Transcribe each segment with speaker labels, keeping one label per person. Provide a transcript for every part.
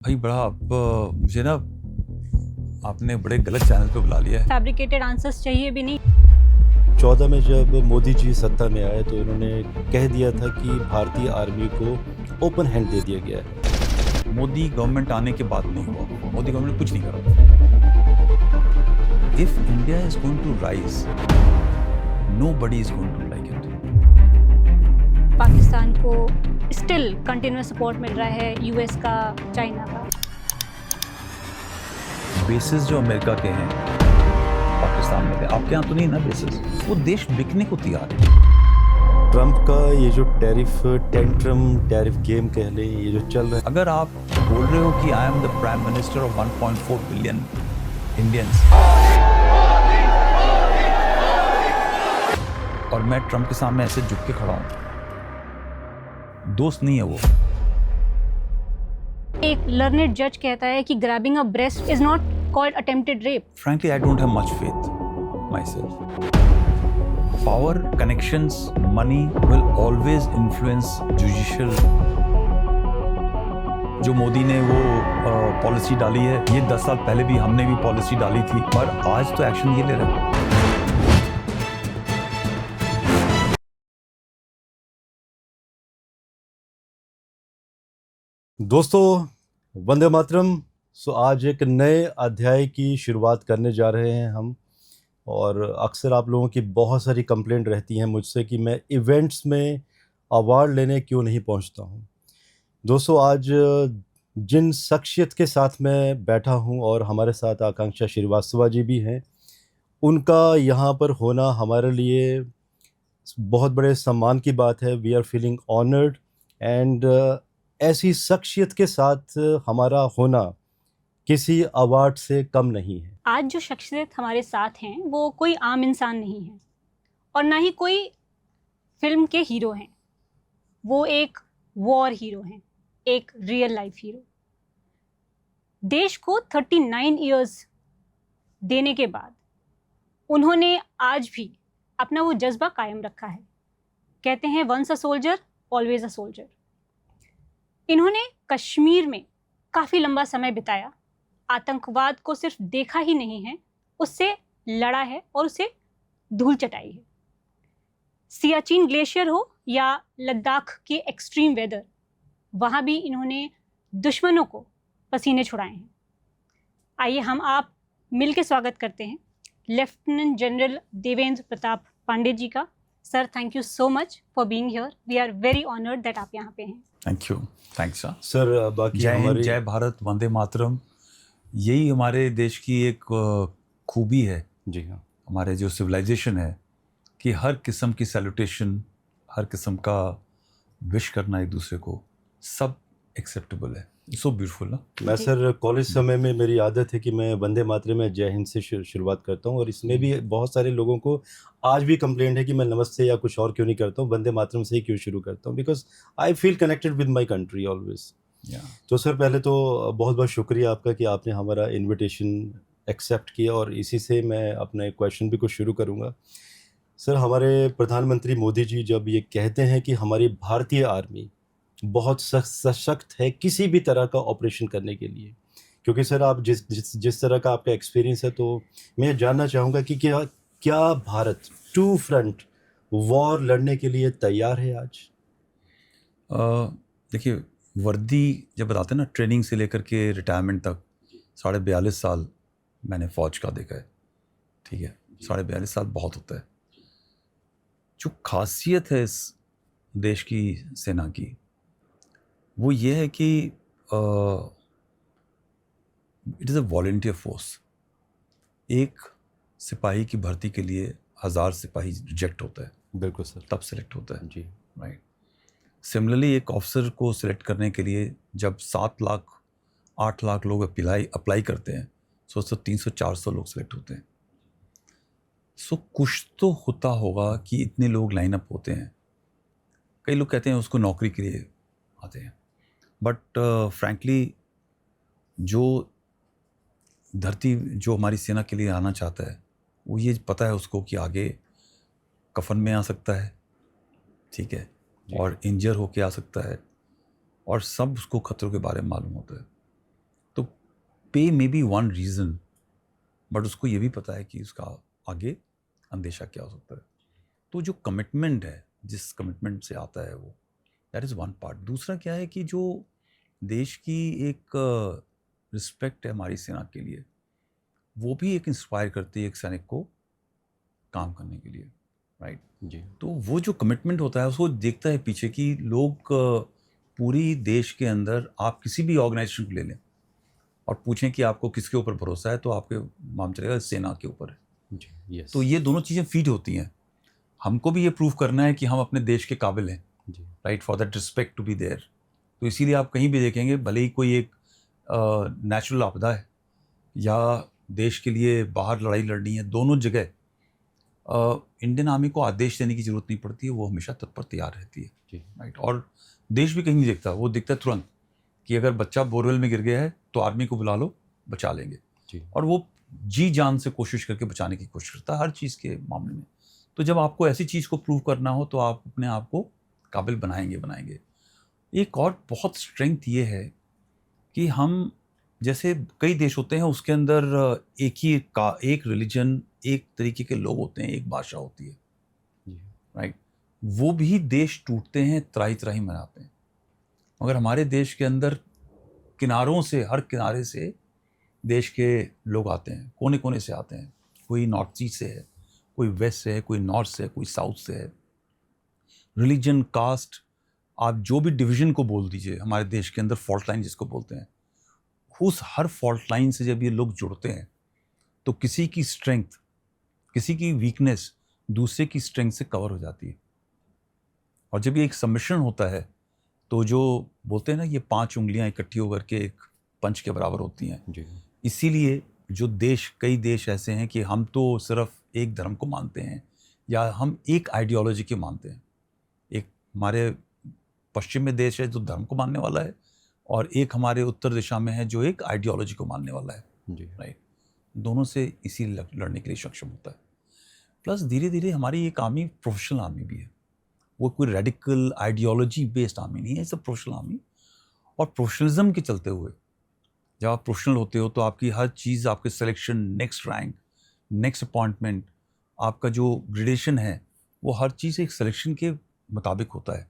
Speaker 1: भाई बड़ा आप मुझे ना आपने बड़े गलत चैनल पे बुला लिया है।
Speaker 2: फैब्रिकेटेड आंसर्स चाहिए भी नहीं।
Speaker 3: 14 में जब मोदी जी सत्ता में आए तो इन्होंने कह दिया था कि भारतीय आर्मी को ओपन हैंड दे दिया गया है।
Speaker 1: मोदी गवर्नमेंट आने के बाद नहीं हुआ, मोदी गवर्नमेंट कुछ नहीं करा। If India is going to rise, nobody is going to like it.
Speaker 2: Pakistan को स्टिल कंटिन्यूस सपोर्ट मिल रहा है यूएस का, चाइना का।
Speaker 1: बेसिस जो अमेरिका के हैं पाकिस्तान में, आपके यहाँ तो नहीं ना बेसिस, वो देश बिकने को तैयार है।
Speaker 3: ट्रंप का ये जो टैरिफ गेम कह लें, ये जो चल रहा है,
Speaker 1: अगर आप बोल रहे हो कि I am the prime minister of 1.4 billion Indians और मैं ट्रंप के सामने ऐसे झुक के खड़ा हूं, दोस्त नहीं है वो।
Speaker 2: एक लर्नेड जज कहता है कि grabbing a breast is not called attempted rape.
Speaker 1: Frankly, I don't have much faith myself. Power, connections, money will always influence judicial. जो मोदी ने वो पॉलिसी डाली है, ये 10 साल पहले भी हमने भी पॉलिसी डाली थी, पर आज तो एक्शन ये ले रहे हैं।
Speaker 3: दोस्तों वंदे मातरम। सो आज एक नए अध्याय की शुरुआत करने जा रहे हैं हम। और अक्सर आप लोगों की बहुत सारी कंप्लेंट रहती हैं मुझसे कि मैं इवेंट्स में अवार्ड लेने क्यों नहीं पहुंचता हूं। दोस्तों आज जिन शख्सियत के साथ मैं बैठा हूं और हमारे साथ आकांक्षा श्रीवास्तव जी भी हैं, उनका यहाँ पर होना हमारे लिए बहुत बड़े सम्मान की बात है। We are feeling honoured and ऐसी शख्सियत के साथ हमारा होना किसी अवार्ड से कम नहीं है।
Speaker 2: आज जो शख्सियत हमारे साथ हैं वो कोई आम इंसान नहीं है और ना ही कोई फिल्म के हीरो हैं। वो एक वॉर हीरो हैं, एक रियल लाइफ हीरो। देश को 39 इयर्स देने के बाद उन्होंने आज भी अपना वो जज्बा कायम रखा है। कहते हैं once a soldier always a soldier. इन्होंने कश्मीर में काफ़ी लंबा समय बिताया, आतंकवाद को सिर्फ देखा ही नहीं है, उससे लड़ा है और उसे धूल चटाई है। सियाचिन ग्लेशियर हो या लद्दाख के एक्सट्रीम वेदर, वहाँ भी इन्होंने दुश्मनों को पसीने छुड़ाए हैं। आइए हम आप मिल के स्वागत करते हैं लेफ्टिनेंट जनरल देवेंद्र प्रताप पांडे जी का। Sir, thank you so much for being here. We are very honoured that आप यहाँ पे हैं।
Speaker 1: थैंक यू, थैंक्स
Speaker 3: सर बाकी
Speaker 1: जय हिंद,
Speaker 3: हमारी
Speaker 1: जय भारत, वंदे मातरम। यही हमारे देश की एक खूबी है,
Speaker 3: जी हाँ,
Speaker 1: हमारे जो सिविलाइजेशन है, कि हर किस्म की सैल्यूटेशन, हर किस्म का विश करना एक दूसरे को, सब एक्सेप्टेबल है। सो ब्यूटीफुल ना।
Speaker 3: मैं सर कॉलेज समय में मेरी आदत है कि मैं वंदे मातरम में जय हिंद से शुरुआत करता हूँ। और इसमें भी बहुत सारे लोगों को आज भी कंप्लेंट है कि मैं नमस्ते या कुछ और क्यों नहीं करता हूँ, वंदे मातरम से ही क्यों शुरू करता हूँ, because I feel connected with my country always. तो सर पहले तो बहुत बहुत शुक्रिया आपका कि आपने हमारा इन्विटेशन एक्सेप्ट किया, और इसी से मैं अपना एक क्वेश्चन भी कुछ शुरू करूँगा। सर, हमारे प्रधानमंत्री मोदी जी जब ये कहते हैं कि हमारी भारतीय आर्मी बहुत सशक्त है किसी भी तरह का ऑपरेशन करने के लिए, क्योंकि सर आप जिस तरह का आपका एक्सपीरियंस है, तो मैं जानना चाहूँगा कि क्या भारत टू फ्रंट वॉर लड़ने के लिए तैयार है आज?
Speaker 1: देखिए, वर्दी जब बताते हैं ना, ट्रेनिंग से लेकर के रिटायरमेंट तक 42.5 साल मैंने फ़ौज का देखा है। ठीक है, 42.5 साल बहुत होता है। जो खासियत है इस देश की सेना की, वो ये है कि it is a volunteer force. एक सिपाही की भर्ती के लिए 1000 सिपाही रिजेक्ट होता है,
Speaker 3: बिल्कुल सर,
Speaker 1: तब सेलेक्ट होता है
Speaker 3: जी
Speaker 1: राइट। सिमिलरली एक ऑफिसर को सिलेक्ट करने के लिए जब 7 लाख 8 लाख लोग अप्लाई करते हैं, सोचो 300-400 लोग सिलेक्ट होते हैं। सो कुछ तो होता होगा कि इतने लोग लाइन अप होते हैं। कई लोग कहते हैं उसको नौकरी के लिए आते हैं, बट फ्रैंकली जो धरती जो हमारी सेना के लिए आना चाहता है, वो ये पता है उसको कि आगे कफन में आ सकता है, ठीक है, और इंजर होके आ सकता है, और सब उसको खतरों के बारे में मालूम होता है। पे may be one reason, but उसको ये भी पता है कि उसका आगे अंदेशा क्या हो सकता है। तो जो कमिटमेंट है, जिस कमिटमेंट से आता है वो, दैट इज़ वन पार्ट। दूसरा क्या है कि जो देश की एक रिस्पेक्ट है हमारी सेना के लिए, वो भी एक इंस्पायर करती है एक सैनिक को काम करने के लिए, राइट।
Speaker 3: जी
Speaker 1: तो वो जो कमिटमेंट होता है उसको देखता है पीछे कि लोग पूरी देश के अंदर, आप किसी भी ऑर्गेनाइजेशन को ले लें और पूछें कि आपको किसके ऊपर भरोसा है, तो आपके मालूम चलेगा सेना के ऊपर है।
Speaker 3: जी यस
Speaker 1: तो ये दोनों चीज़ें फीड होती हैं। हमको भी ये प्रूव करना है कि हम अपने देश के काबिल हैं,
Speaker 3: जी
Speaker 1: right, for that respect to be there. तो इसीलिए आप कहीं भी देखेंगे, भले ही कोई एक नेचुरल आपदा है या देश के लिए बाहर लड़ाई लड़नी है, दोनों जगह इंडियन आर्मी को आदेश देने की ज़रूरत नहीं पड़ती है, वो हमेशा तत्पर तैयार रहती है,
Speaker 3: जी
Speaker 1: राइट। और देश भी कहीं नहीं देखता, वो दिखता है तुरंत कि अगर बच्चा बोरवेल में गिर गया है तो आर्मी को बुला लो, बचा लेंगे।
Speaker 3: जी
Speaker 1: और वो जी जान से कोशिश करके बचाने की कोशिश करता है हर चीज़ के मामले में। तो जब आपको ऐसी चीज़ को प्रूव करना हो तो आप अपने आप को काबिल बनाएंगे। एक और बहुत स्ट्रेंथ ये है कि हम, जैसे कई देश होते हैं उसके अंदर एक रिलीजन, एक तरीके के लोग होते हैं, एक भाषा होती है,
Speaker 3: जी
Speaker 1: राइट। वो भी देश टूटते हैं, त्राही त्राही मनाते हैं। मगर हमारे देश के अंदर किनारों से, हर किनारे से देश के लोग आते हैं, कोने कोने से आते हैं। कोई नॉर्थ ईस्ट से है, कोई वेस्ट से है, कोई नॉर्थ से है, कोई साउथ से है। रिलीजन, कास्ट, आप जो भी डिवीजन को बोल दीजिए हमारे देश के अंदर, फॉल्ट लाइन जिसको बोलते हैं, उस हर फॉल्ट लाइन से जब ये लोग जुड़ते हैं तो किसी की स्ट्रेंथ, किसी की वीकनेस दूसरे की स्ट्रेंथ से कवर हो जाती है। और जब ये एक सम्मिश्रण होता है तो जो बोलते हैं ना, ये 5 उंगलियां इकट्ठी होकर के एक पंच के बराबर होती हैं।
Speaker 3: जी
Speaker 1: इसीलिए जो देश, कई देश ऐसे हैं कि हम तो सिर्फ एक धर्म को मानते हैं या हम एक आइडियोलॉजी को मानते हैं। एक हमारे पश्चिम में देश है जो धर्म को मानने वाला है, और एक हमारे उत्तर दिशा में है जो एक आइडियोलॉजी को मानने वाला है,
Speaker 3: जी
Speaker 1: राइट। दोनों से इसी लड़ने के लिए सक्षम होता है। प्लस धीरे धीरे हमारी एक आर्मी प्रोफेशनल आर्मी भी है, वो कोई रेडिकल आइडियोलॉजी बेस्ड आर्मी नहीं है, इट्स अ प्रोफेशनल आर्मी। और प्रोफेशनलिज्म के चलते हुए जब आप प्रोफेशनल होते हो तो आपकी हर चीज़, आपके selection, next rank, next appointment, आपका जो ग्रेडेशन है, वो हर चीज़ एक सिलेक्शन के मुताबिक होता है।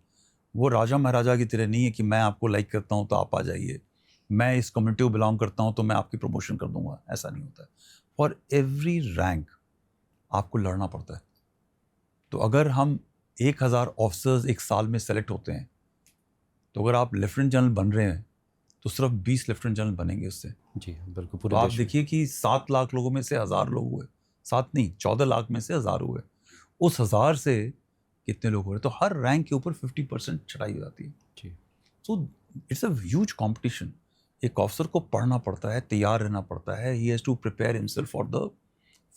Speaker 1: वो राजा महाराजा की तरह नहीं है कि मैं आपको लाइक करता हूँ तो आप आ जाइए, मैं इस कम्युनिटी को बिलोंग करता हूँ तो मैं आपकी प्रमोशन कर दूंगा, ऐसा नहीं होता है। फॉर एवरी रैंक आपको लड़ना पड़ता है। तो अगर हम 1000 ऑफिसर्स एक साल में सेलेक्ट होते हैं, तो अगर आप लेफ्टिनेंट जनरल बन रहे हैं तो सिर्फ 20 लेफ्टिनेंट जनरल बनेंगे उससे।
Speaker 3: जी बिल्कुल
Speaker 1: तो
Speaker 3: पूरे
Speaker 1: आप
Speaker 3: देश में।
Speaker 1: देखिए कि 7 लाख लोगों में से 1000 लोग हुए, 7 नहीं 14 लाख में से 1000 हुए, उस 1000 से कितने लोग हुए, तो हर रैंक के ऊपर 50% छटाई हो जाती है।
Speaker 3: जी
Speaker 1: so it's a huge competition. एक ऑफिसर को पढ़ना पड़ता है, तैयार रहना पड़ता है, he has to prepare himself for the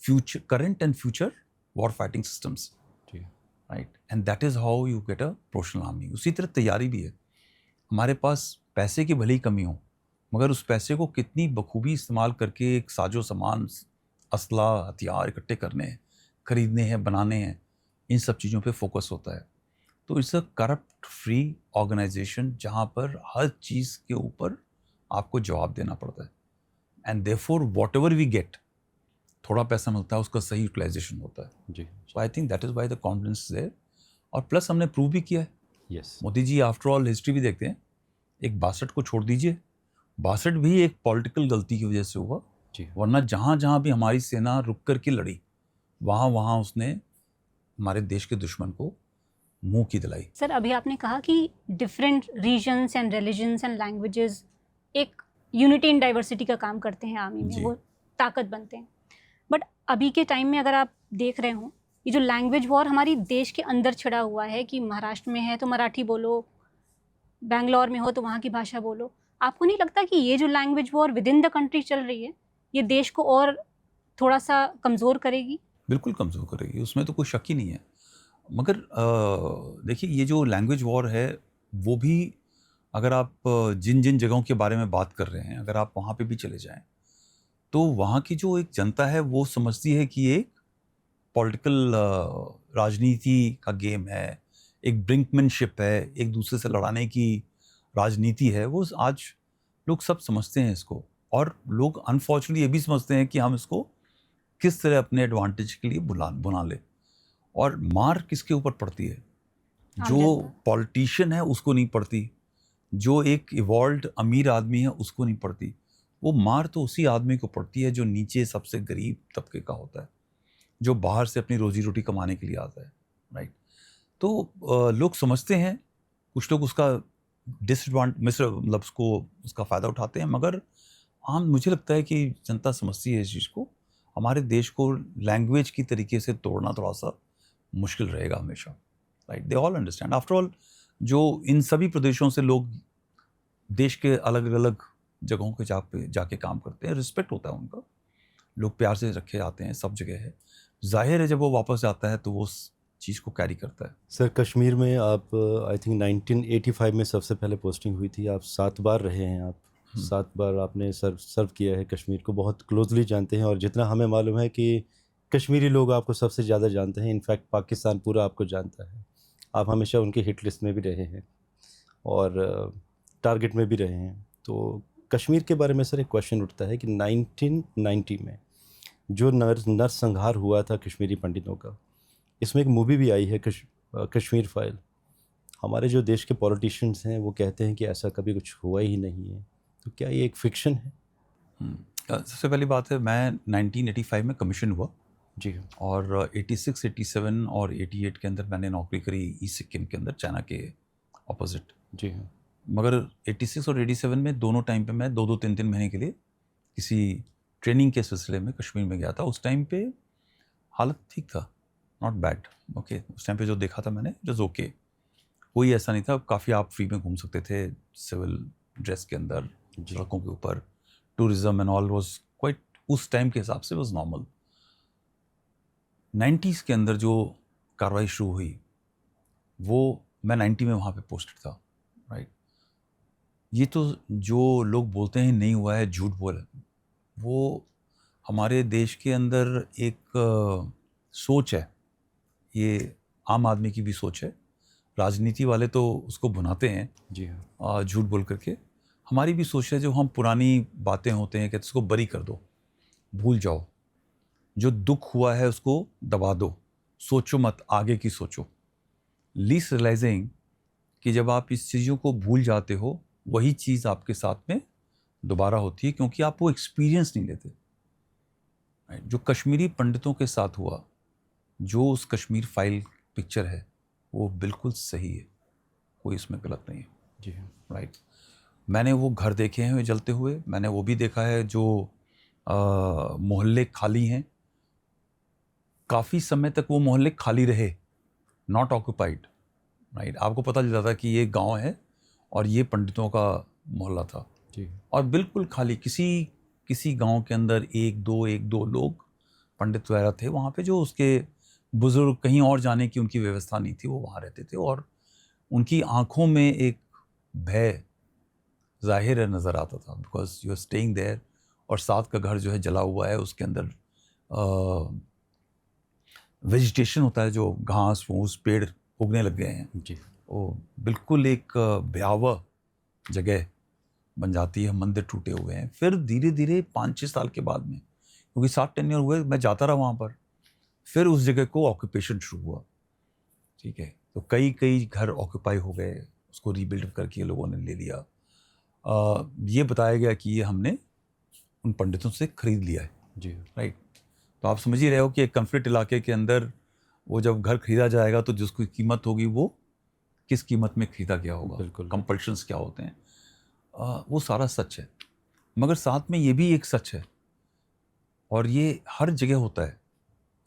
Speaker 1: future, current and future war fighting systems,
Speaker 3: जी
Speaker 1: right. And that is how you get a professional army. उसी तरह तैयारी भी है। हमारे पास पैसे की भले ही कमी हो, मगर उस पैसे को कितनी बखूबी इस्तेमाल करके एक साजो सामान, असला, हथियार इकट्ठे करने हैं, खरीदने हैं, बनाने हैं, इन सब चीज़ों पे फोकस होता है। तो it's a corrupt free organisation जहाँ पर हर चीज़ के ऊपर आपको जवाब देना पड़ता है। And therefore whatever we get, थोड़ा पैसा मिलता है, उसका सही यूटिलाइजेशन होता है।
Speaker 3: जी
Speaker 1: so I think that is why the confidence is there. और प्लस हमने प्रूव भी किया है।
Speaker 3: Yes
Speaker 1: Modi ji after all history भी देखते हैं, एक 62 को छोड़ दीजिए, 62 भी एक पॉलिटिकल गलती की वजह से हुआ,
Speaker 3: जी
Speaker 1: वरना जहाँ जहाँ भी हमारी सेना रुक कर के लड़ी, वहाँ वहाँ उसने हमारे देश के दुश्मन को मुंह की दिलाई।
Speaker 2: सर, अभी आपने कहा कि different regions and religions and languages एक यूनिटी इन डाइवर्सिटी का काम करते हैं आर्मी में,
Speaker 1: जी।
Speaker 2: वो ताकत बनते हैं। बट अभी के टाइम में अगर आप देख रहे हो, ये जो लैंग्वेज वॉर हमारी देश के अंदर छिड़ा हुआ है कि महाराष्ट्र में है तो मराठी बोलो, बैंगलोर में हो तो वहाँ की भाषा बोलो, आपको नहीं लगता कि ये जो language war with in the country चल रही है, ये देश को और थोड़ा सा कमज़ोर करेगी?
Speaker 1: बिल्कुल कमज़ोर करेगी, उसमें तो कोई शक ही नहीं है। मगर देखिए, ये जो लैंग्वेज वॉर है वो भी, अगर आप जिन जिन जगहों के बारे में बात कर रहे हैं, अगर आप वहाँ पे भी चले जाएं, तो वहाँ की जो एक जनता है वो समझती है कि एक पॉलिटिकल राजनीति का गेम है, एक ब्रिंकमैनशिप है, एक दूसरे से लड़ाने की राजनीति है। वो आज लोग सब समझते हैं इसको, और लोग अनफॉर्चुनेटली ये भी समझते हैं कि हम इसको किस तरह अपने एडवांटेज के लिए बुना ले, और मार किसके ऊपर पड़ती है?
Speaker 2: आम
Speaker 1: जो
Speaker 2: जनता।
Speaker 1: पॉलिटिशियन है उसको नहीं पड़ती, जो एक इवॉल्व्ड अमीर आदमी है उसको नहीं पड़ती, वो मार तो उसी आदमी को पड़ती है जो नीचे सबसे गरीब तबके का होता है, जो बाहर से अपनी रोजी रोटी कमाने के लिए आता है, राइट? तो लोग समझते हैं, कुछ लोग उसका मतलब उसका फ़ायदा उठाते हैं, मगर मुझे लगता है कि जनता समझती है इस चीज़ को। हमारे देश को लैंग्वेज की तरीके से तोड़ना थोड़ा सा मुश्किल रहेगा हमेशा, right? They all understand. After all जो इन सभी प्रदेशों से लोग देश के अलग अलग जगहों के जाके काम करते हैं, रिस्पेक्ट होता है उनका, लोग प्यार से रखे जाते हैं, सब जगह है। जाहिर है जब वो वापस जाता है तो वो उस चीज़ को कैरी करता है।
Speaker 3: सर कश्मीर में आप आई थिंक 1985 में सबसे पहले पोस्टिंग हुई थी, आप 7 बार रहे हैं, आप 7 बार आपने सर्व किया है कश्मीर को, बहुत क्लोजली जानते हैं, और जितना हमें मालूम है कि कश्मीरी लोग आपको सबसे ज़्यादा जानते हैं, इनफैक्ट पाकिस्तान पूरा आपको जानता है। आप हमेशा उनके हिट लिस्ट में भी रहे हैं और टारगेट में भी रहे हैं। तो कश्मीर के बारे में सर एक क्वेश्चन उठता है कि 1990 में जो नरसंहार हुआ था कश्मीरी पंडितों का, इसमें एक मूवी भी आई है कश्मीर फाइल। हमारे जो देश के पॉलिटिशियंस हैं वो कहते हैं कि ऐसा कभी कुछ हुआ ही नहीं है, तो क्या ये एक फिक्शन है?
Speaker 1: सबसे पहली बात है, मैं 1985 में कमीशन हुआ
Speaker 3: जी हाँ।
Speaker 1: और 86, 87 और 88 के अंदर मैंने नौकरी करी ईस्ट सिक्किम के अंदर, चाइना के ऑपोजिट।
Speaker 3: जी हाँ।
Speaker 1: मगर 86 और 87 में दोनों टाइम पे मैं 2-2, 3-3 महीने के लिए किसी ट्रेनिंग के सिलसिले में कश्मीर में गया था। उस टाइम पे हालत ठीक था, नॉट बैड, ओके। उस टाइम पे जो देखा था मैंने, इट ओके, कोई ऐसा नहीं था। काफ़ी आप फ्री में घूम सकते थे सिविल ड्रेस के अंदर, सड़कों के ऊपर, tourism and all was quite, उस टाइम के हिसाब से वाज नॉर्मल। 90s के अंदर जो कार्रवाई शुरू हुई, वो मैं 90 में वहाँ पे पोस्टेड था, राइट? ये तो जो लोग बोलते हैं नहीं हुआ है, झूठ बोल है। वो हमारे देश के अंदर एक सोच है, ये आम आदमी की भी सोच है। राजनीति वाले तो उसको भुनाते हैं,
Speaker 3: जी हाँ,
Speaker 1: झूठ बोल करके। हमारी भी सोच है, जो हम पुरानी बातें होते हैं कि उसको बरी कर दो, भूल जाओ, जो दुख हुआ है उसको दबा दो, सोचो मत, आगे की सोचो। लीस्ट रियलाइजिंग कि जब आप इस चीज़ों को भूल जाते हो, वही चीज़ आपके साथ में दोबारा होती है, क्योंकि आप वो एक्सपीरियंस नहीं लेते। जो कश्मीरी पंडितों के साथ हुआ, जो उस कश्मीर फाइल पिक्चर है, वो बिल्कुल सही है, कोई इसमें गलत नहीं है।
Speaker 3: जी हाँ,
Speaker 1: राइट। मैंने वो घर देखे हैं जलते हुए, मैंने वो भी देखा है जो मोहल्ले खाली हैं, काफ़ी समय तक वो मोहल्ले खाली रहे, नॉट ऑक्यूपाइड, राइट। आपको पता चल जाता कि ये गांव है और ये पंडितों का मोहल्ला था,
Speaker 3: जी,
Speaker 1: और बिल्कुल खाली, किसी गांव के अंदर एक दो लोग पंडित वगैरह थे वहाँ पे, जो उसके बुजुर्ग कहीं और जाने की उनकी व्यवस्था नहीं थी, वो वहाँ रहते थे, और उनकी आंखों में एक भय जाहिर नज़र आता था, because you are staying there, और साथ का घर जो है जला हुआ है, उसके अंदर वेजिटेशन होता है, जो घास फूस पेड़ उगने लग गए हैं।
Speaker 3: जी,
Speaker 1: वो बिल्कुल एक भयावह जगह बन जाती है, मंदिर टूटे हुए हैं। फिर धीरे धीरे 5-6 साल के बाद में, क्योंकि 7 टेन्योर हुए, मैं जाता रहा वहाँ पर, फिर उस जगह को ऑक्यूपेशन शुरू हुआ, ठीक है। तो कई घर ऑक्यूपाई हो गए, उसको रीबिल्ड करके लोगों ने ले लिया। ये बताया गया कि ये हमने उन पंडितों से खरीद लिया है,
Speaker 3: जी,
Speaker 1: राइट। तो आप समझ ही रहे हो कि एक कन्फ्लिक्ट इलाके के अंदर वो जब घर खरीदा जाएगा तो जिसकी कीमत होगी वो किस कीमत में खरीदा गया होगा,
Speaker 3: बिल्कुल,
Speaker 1: कंपल्शंस क्या होते हैं, वो सारा सच है। मगर साथ में ये भी एक सच है, और ये हर जगह होता है,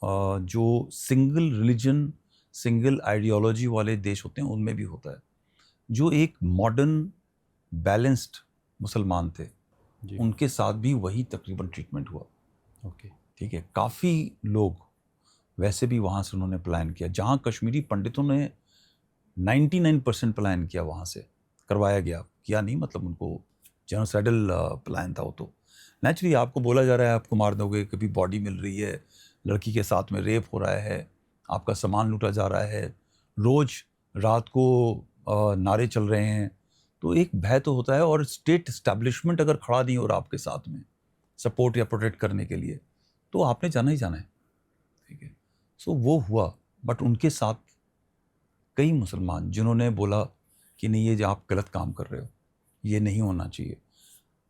Speaker 1: जो सिंगल रिलीजन, सिंगल आइडियोलॉजी वाले देश होते हैं उनमें भी होता है। जो एक मॉडर्न बैलेंस्ड मुसलमान थे,
Speaker 3: जी,
Speaker 1: उनके साथ भी वही तकरीबन ट्रीटमेंट हुआ,
Speaker 3: ओके,
Speaker 1: ठीक है। काफ़ी लोग वैसे भी वहाँ से उन्होंने पलायन किया, जहाँ कश्मीरी पंडितों ने 99% पलायन किया, वहाँ से करवाया गया, किया नहीं मतलब उनको जेनोसाइडल पलायन था वो। तो नेचुरली आपको बोला जा रहा है आपको मार दोगे, कभी बॉडी मिल रही है, लड़की के साथ में रेप हो रहा है, आपका सामान लूटा जा रहा है, रोज़ रात को नारे चल रहे हैं, तो एक भय तो होता है, और स्टेट इस्टेब्लिशमेंट अगर खड़ा नहीं हो रहा आपके साथ में सपोर्ट या प्रोटेक्ट करने के लिए, तो आपने जाना ही जाना है, ठीक है। सो वो हुआ, बट उनके साथ कई मुसलमान जिन्होंने बोला कि नहीं, ये जो आप गलत काम कर रहे हो, ये नहीं होना चाहिए।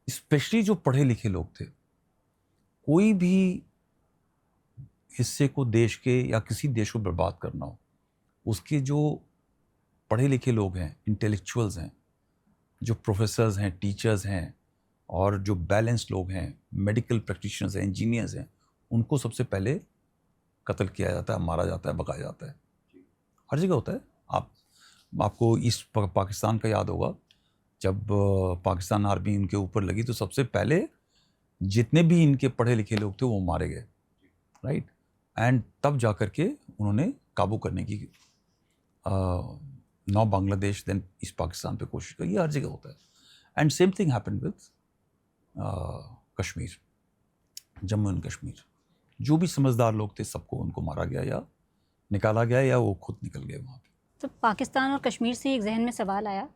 Speaker 1: स्पेशली जो पढ़े लिखे लोग थे, कोई भी हिस्से को देश के या किसी देश को बर्बाद करना हो, उसके जो पढ़े लिखे लोग हैं, इंटेलेक्चुअल्स हैं, जो प्रोफेसर्स हैं, टीचर्स हैं, और जो बैलेंस लोग हैं, मेडिकल प्रैक्टिशनर्स हैं, इंजीनियर्स हैं, उनको सबसे पहले कत्ल किया जाता है, मारा जाता है, भगाया जाता है। हर जगह होता है। आपको ईस्ट पाकिस्तान का याद होगा, जब पाकिस्तान आर्मी इनके ऊपर लगी तो सबसे पहले जितने भी इनके पढ़े लिखे लोग थे वो मारे गए, राइट। एंड तब जा कर के उन्होंने काबू करने की नौ बांग्लादेश देन ईस्ट पाकिस्तान पे कोशिश करी। ये हर जगह होता है। And same thing happened with Kashmir, Jammu and Kashmir. जो भी समझदार लोग थे सबको उनको मारा गया या निकाला गया, या वो खुद निकल गए वहाँ पे।
Speaker 2: तो पाकिस्तान और कश्मीर से एक जहन में सवाल आया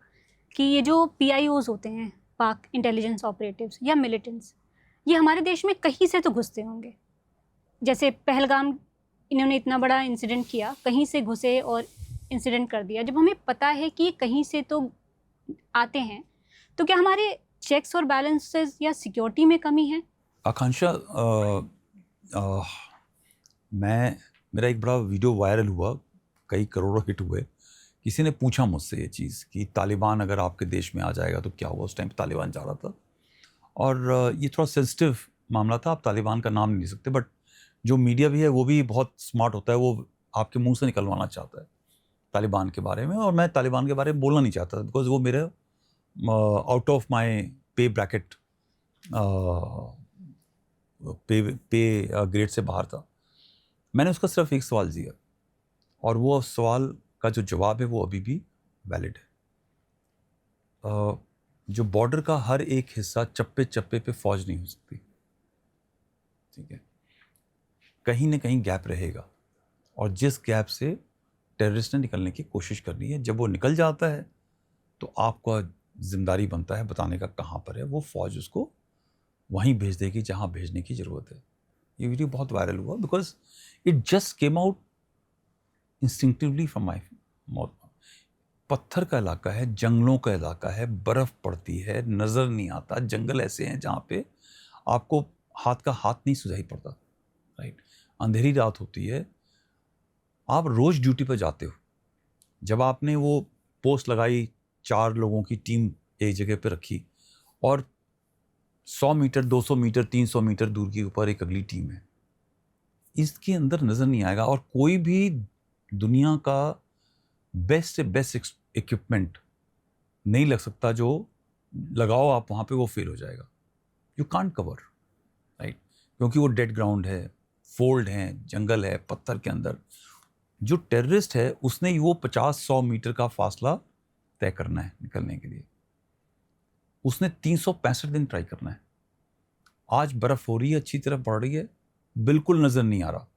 Speaker 2: कि ये जो PIOs होते हैं, पाक इंटेलिजेंस ऑपरेटिव्स या मिलिटेंट्स, ये हमारे देश में कहीं से तो घुसते होंगे। जैसे पहलगाम इन्होंने इतना बड़ा इंसिडेंट किया, कहीं से घुसे और इंसिडेंट कर दिया। जब हमें पता है कि ये कहीं से तो आते हैं, तो क्या हमारे चेक्स और बैलेंसेस या सिक्योरिटी में कमी है?
Speaker 1: आकांक्षा, मेरा एक बड़ा वीडियो वायरल हुआ, कई करोड़ों हिट हुए। किसी ने पूछा मुझसे ये चीज़ कि तालिबान अगर आपके देश में आ जाएगा तो क्या होगा। उस टाइम तालिबान जा रहा था, और ये थोड़ा सेंसिटिव मामला था, आप तालिबान का नाम नहीं ले सकते, बट जो मीडिया भी है वो भी बहुत स्मार्ट होता है, वो आपके मुंह से निकलवाना चाहता है तालिबान के बारे में। और मैं तालिबान के बारे में बोलना नहीं चाहता, बिकॉज वो मेरे आउट ऑफ माई पे ब्रैकेट, पे ग्रेड से बाहर था। मैंने उसका सिर्फ एक सवाल दिया, और वो सवाल का जो जवाब है वो अभी भी वैलिड है। जो बॉर्डर का हर एक हिस्सा चप्पे चप्पे पे फौज नहीं हो सकती, ठीक है। कहीं ना कहीं गैप रहेगा, और जिस गैप से टेररिस्ट ने निकलने की कोशिश करनी है, जब वो निकल जाता है तो आपका जिम्मेदारी बनता है बताने का कहाँ पर है। वो फौज उसको वहीं भेज देगी जहाँ भेजने की ज़रूरत है। ये वीडियो बहुत वायरल हुआ because it just came out instinctively from my mouth. पत्थर का इलाका है, जंगलों का इलाका है, बर्फ़ पड़ती है, नज़र नहीं आता। जंगल ऐसे हैं जहाँ पे आपको हाथ का हाथ नहीं सुझाई पड़ता, राइट। अंधेरी रात होती है, आप रोज़ ड्यूटी पर जाते हो। जब आपने वो पोस्ट लगाई, 4 लोगों की टीम एक जगह पे रखी, और 100 मीटर, 200 मीटर, 300 मीटर दूर के ऊपर एक अगली टीम है, इसके अंदर नज़र नहीं आएगा। और कोई भी दुनिया का बेस्ट से बेस्ट इक्विपमेंट नहीं लग सकता, जो लगाओ आप वहाँ पे वो फेल हो जाएगा। यू कांट कवर, राइट, क्योंकि वो डेड ग्राउंड है, फोल्ड है, जंगल है, पत्थर के अंदर। जो टेररिस्ट है उसने वो 50-100 मीटर का फासला तय करना है निकलने के लिए। उसने 365 दिन ट्राई करना है। आज बर्फ़ हो रही है, अच्छी तरह पड़ रही है, बिल्कुल नज़र नहीं आ रहा,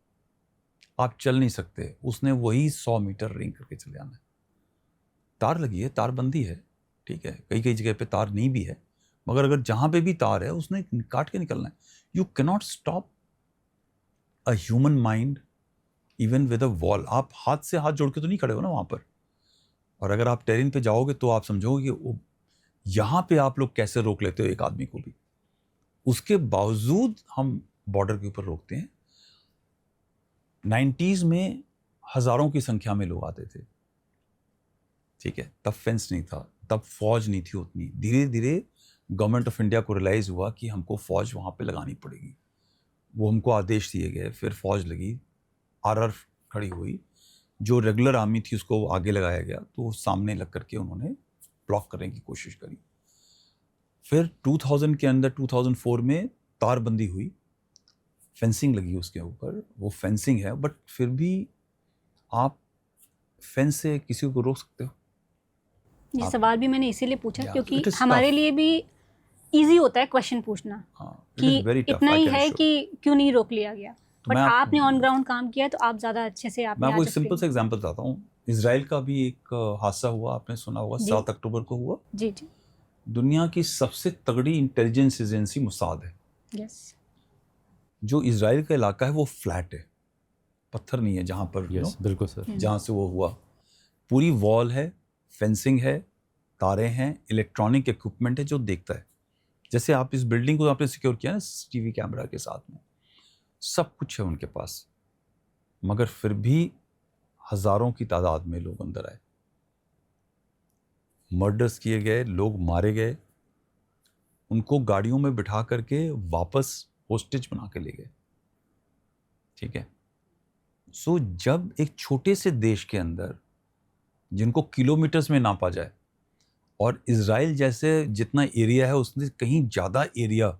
Speaker 1: आप चल नहीं सकते। उसने वही 100 मीटर रिंग करके चले आना है। तार लगी है, तारबंदी है, ठीक है, कई कई जगह पे तार नहीं भी है, मगर अगर जहाँ पे भी तार है उसने काट के निकलना है। You cannot stop a human mind even with a wall. आप हाथ से हाथ जोड़ के तो नहीं खड़े हो ना वहाँ पर। और अगर आप टेरेन पे जाओगे तो आप समझोगे कि यहाँ पे आप लोग कैसे रोक लेते हो एक आदमी को भी। उसके बावजूद हम बॉर्डर के ऊपर रोकते हैं। 90s में हज़ारों की संख्या में लोग आते थे, ठीक है, तब फेंस नहीं था, तब फौज नहीं थी उतनी। धीरे धीरे गवर्नमेंट ऑफ इंडिया को रियलाइज़ हुआ कि हमको फौज वहाँ पे लगानी पड़ेगी। वो हमको आदेश दिए गए, फिर फौज लगी, आरआर खड़ी हुई, जो रेगुलर आर्मी थी उसको आगे लगाया गया, तो सामने लग करके उन्होंने ब्लॉक करने की कोशिश करी। फिर 2000 के अंदर 2004 में तारबंदी हुई, फेंसिंग लगी उसके ऊपर, वो फेंसिंग है, बट फिर भी आप फेंस से किसी को रोक सकते हो?
Speaker 2: ये सवाल भी मैंने इसीलिए पूछा क्योंकि
Speaker 1: it is
Speaker 2: हमारे
Speaker 1: tough.
Speaker 2: लिए भी इजी होता है क्वेश्चन पूछना कि इतना ही है कि क्यों नहीं रोक लिया गया, बट आपने ऑन ग्राउंड काम किया तो आप ज़्यादा अच्छे से
Speaker 1: मैं आपको एक सिंपल सा एग्जांपल बताता हूँ। इसराइल का भी एक हादसा हुआ, आपने सुना होगा,
Speaker 2: जी।
Speaker 1: 7 अक्टूबर को हुआ।
Speaker 2: जी जी।
Speaker 1: दुनिया की सबसे तगड़ी इंटेलिजेंस एजेंसी मोसाद है।
Speaker 2: यस।
Speaker 1: जो इसराइल का इलाका है वो फ्लैट है, पत्थर नहीं है जहाँ पर
Speaker 3: यस बिल्कुल सर।
Speaker 1: जहाँ से वो हुआ। पूरी वॉल है, फेंसिंग है, तारे हैं, इलेक्ट्रॉनिक इक्विपमेंट है जो देखता है। जैसे आप इस बिल्डिंग को आपने सिक्योर किया ना CCTV कैमरा के साथ में, सब कुछ है उनके पास, मगर फिर भी हजारों की तादाद में लोग अंदर आए, मर्डर्स किए गए, लोग मारे गए, उनको गाड़ियों में बिठा करके वापस होस्टेज बना के ले गए। ठीक है। सो जब एक छोटे से देश के अंदर जिनको किलोमीटर्स में नापा जाए, और इजराइल जैसे जितना एरिया है उससे कहीं ज़्यादा एरिया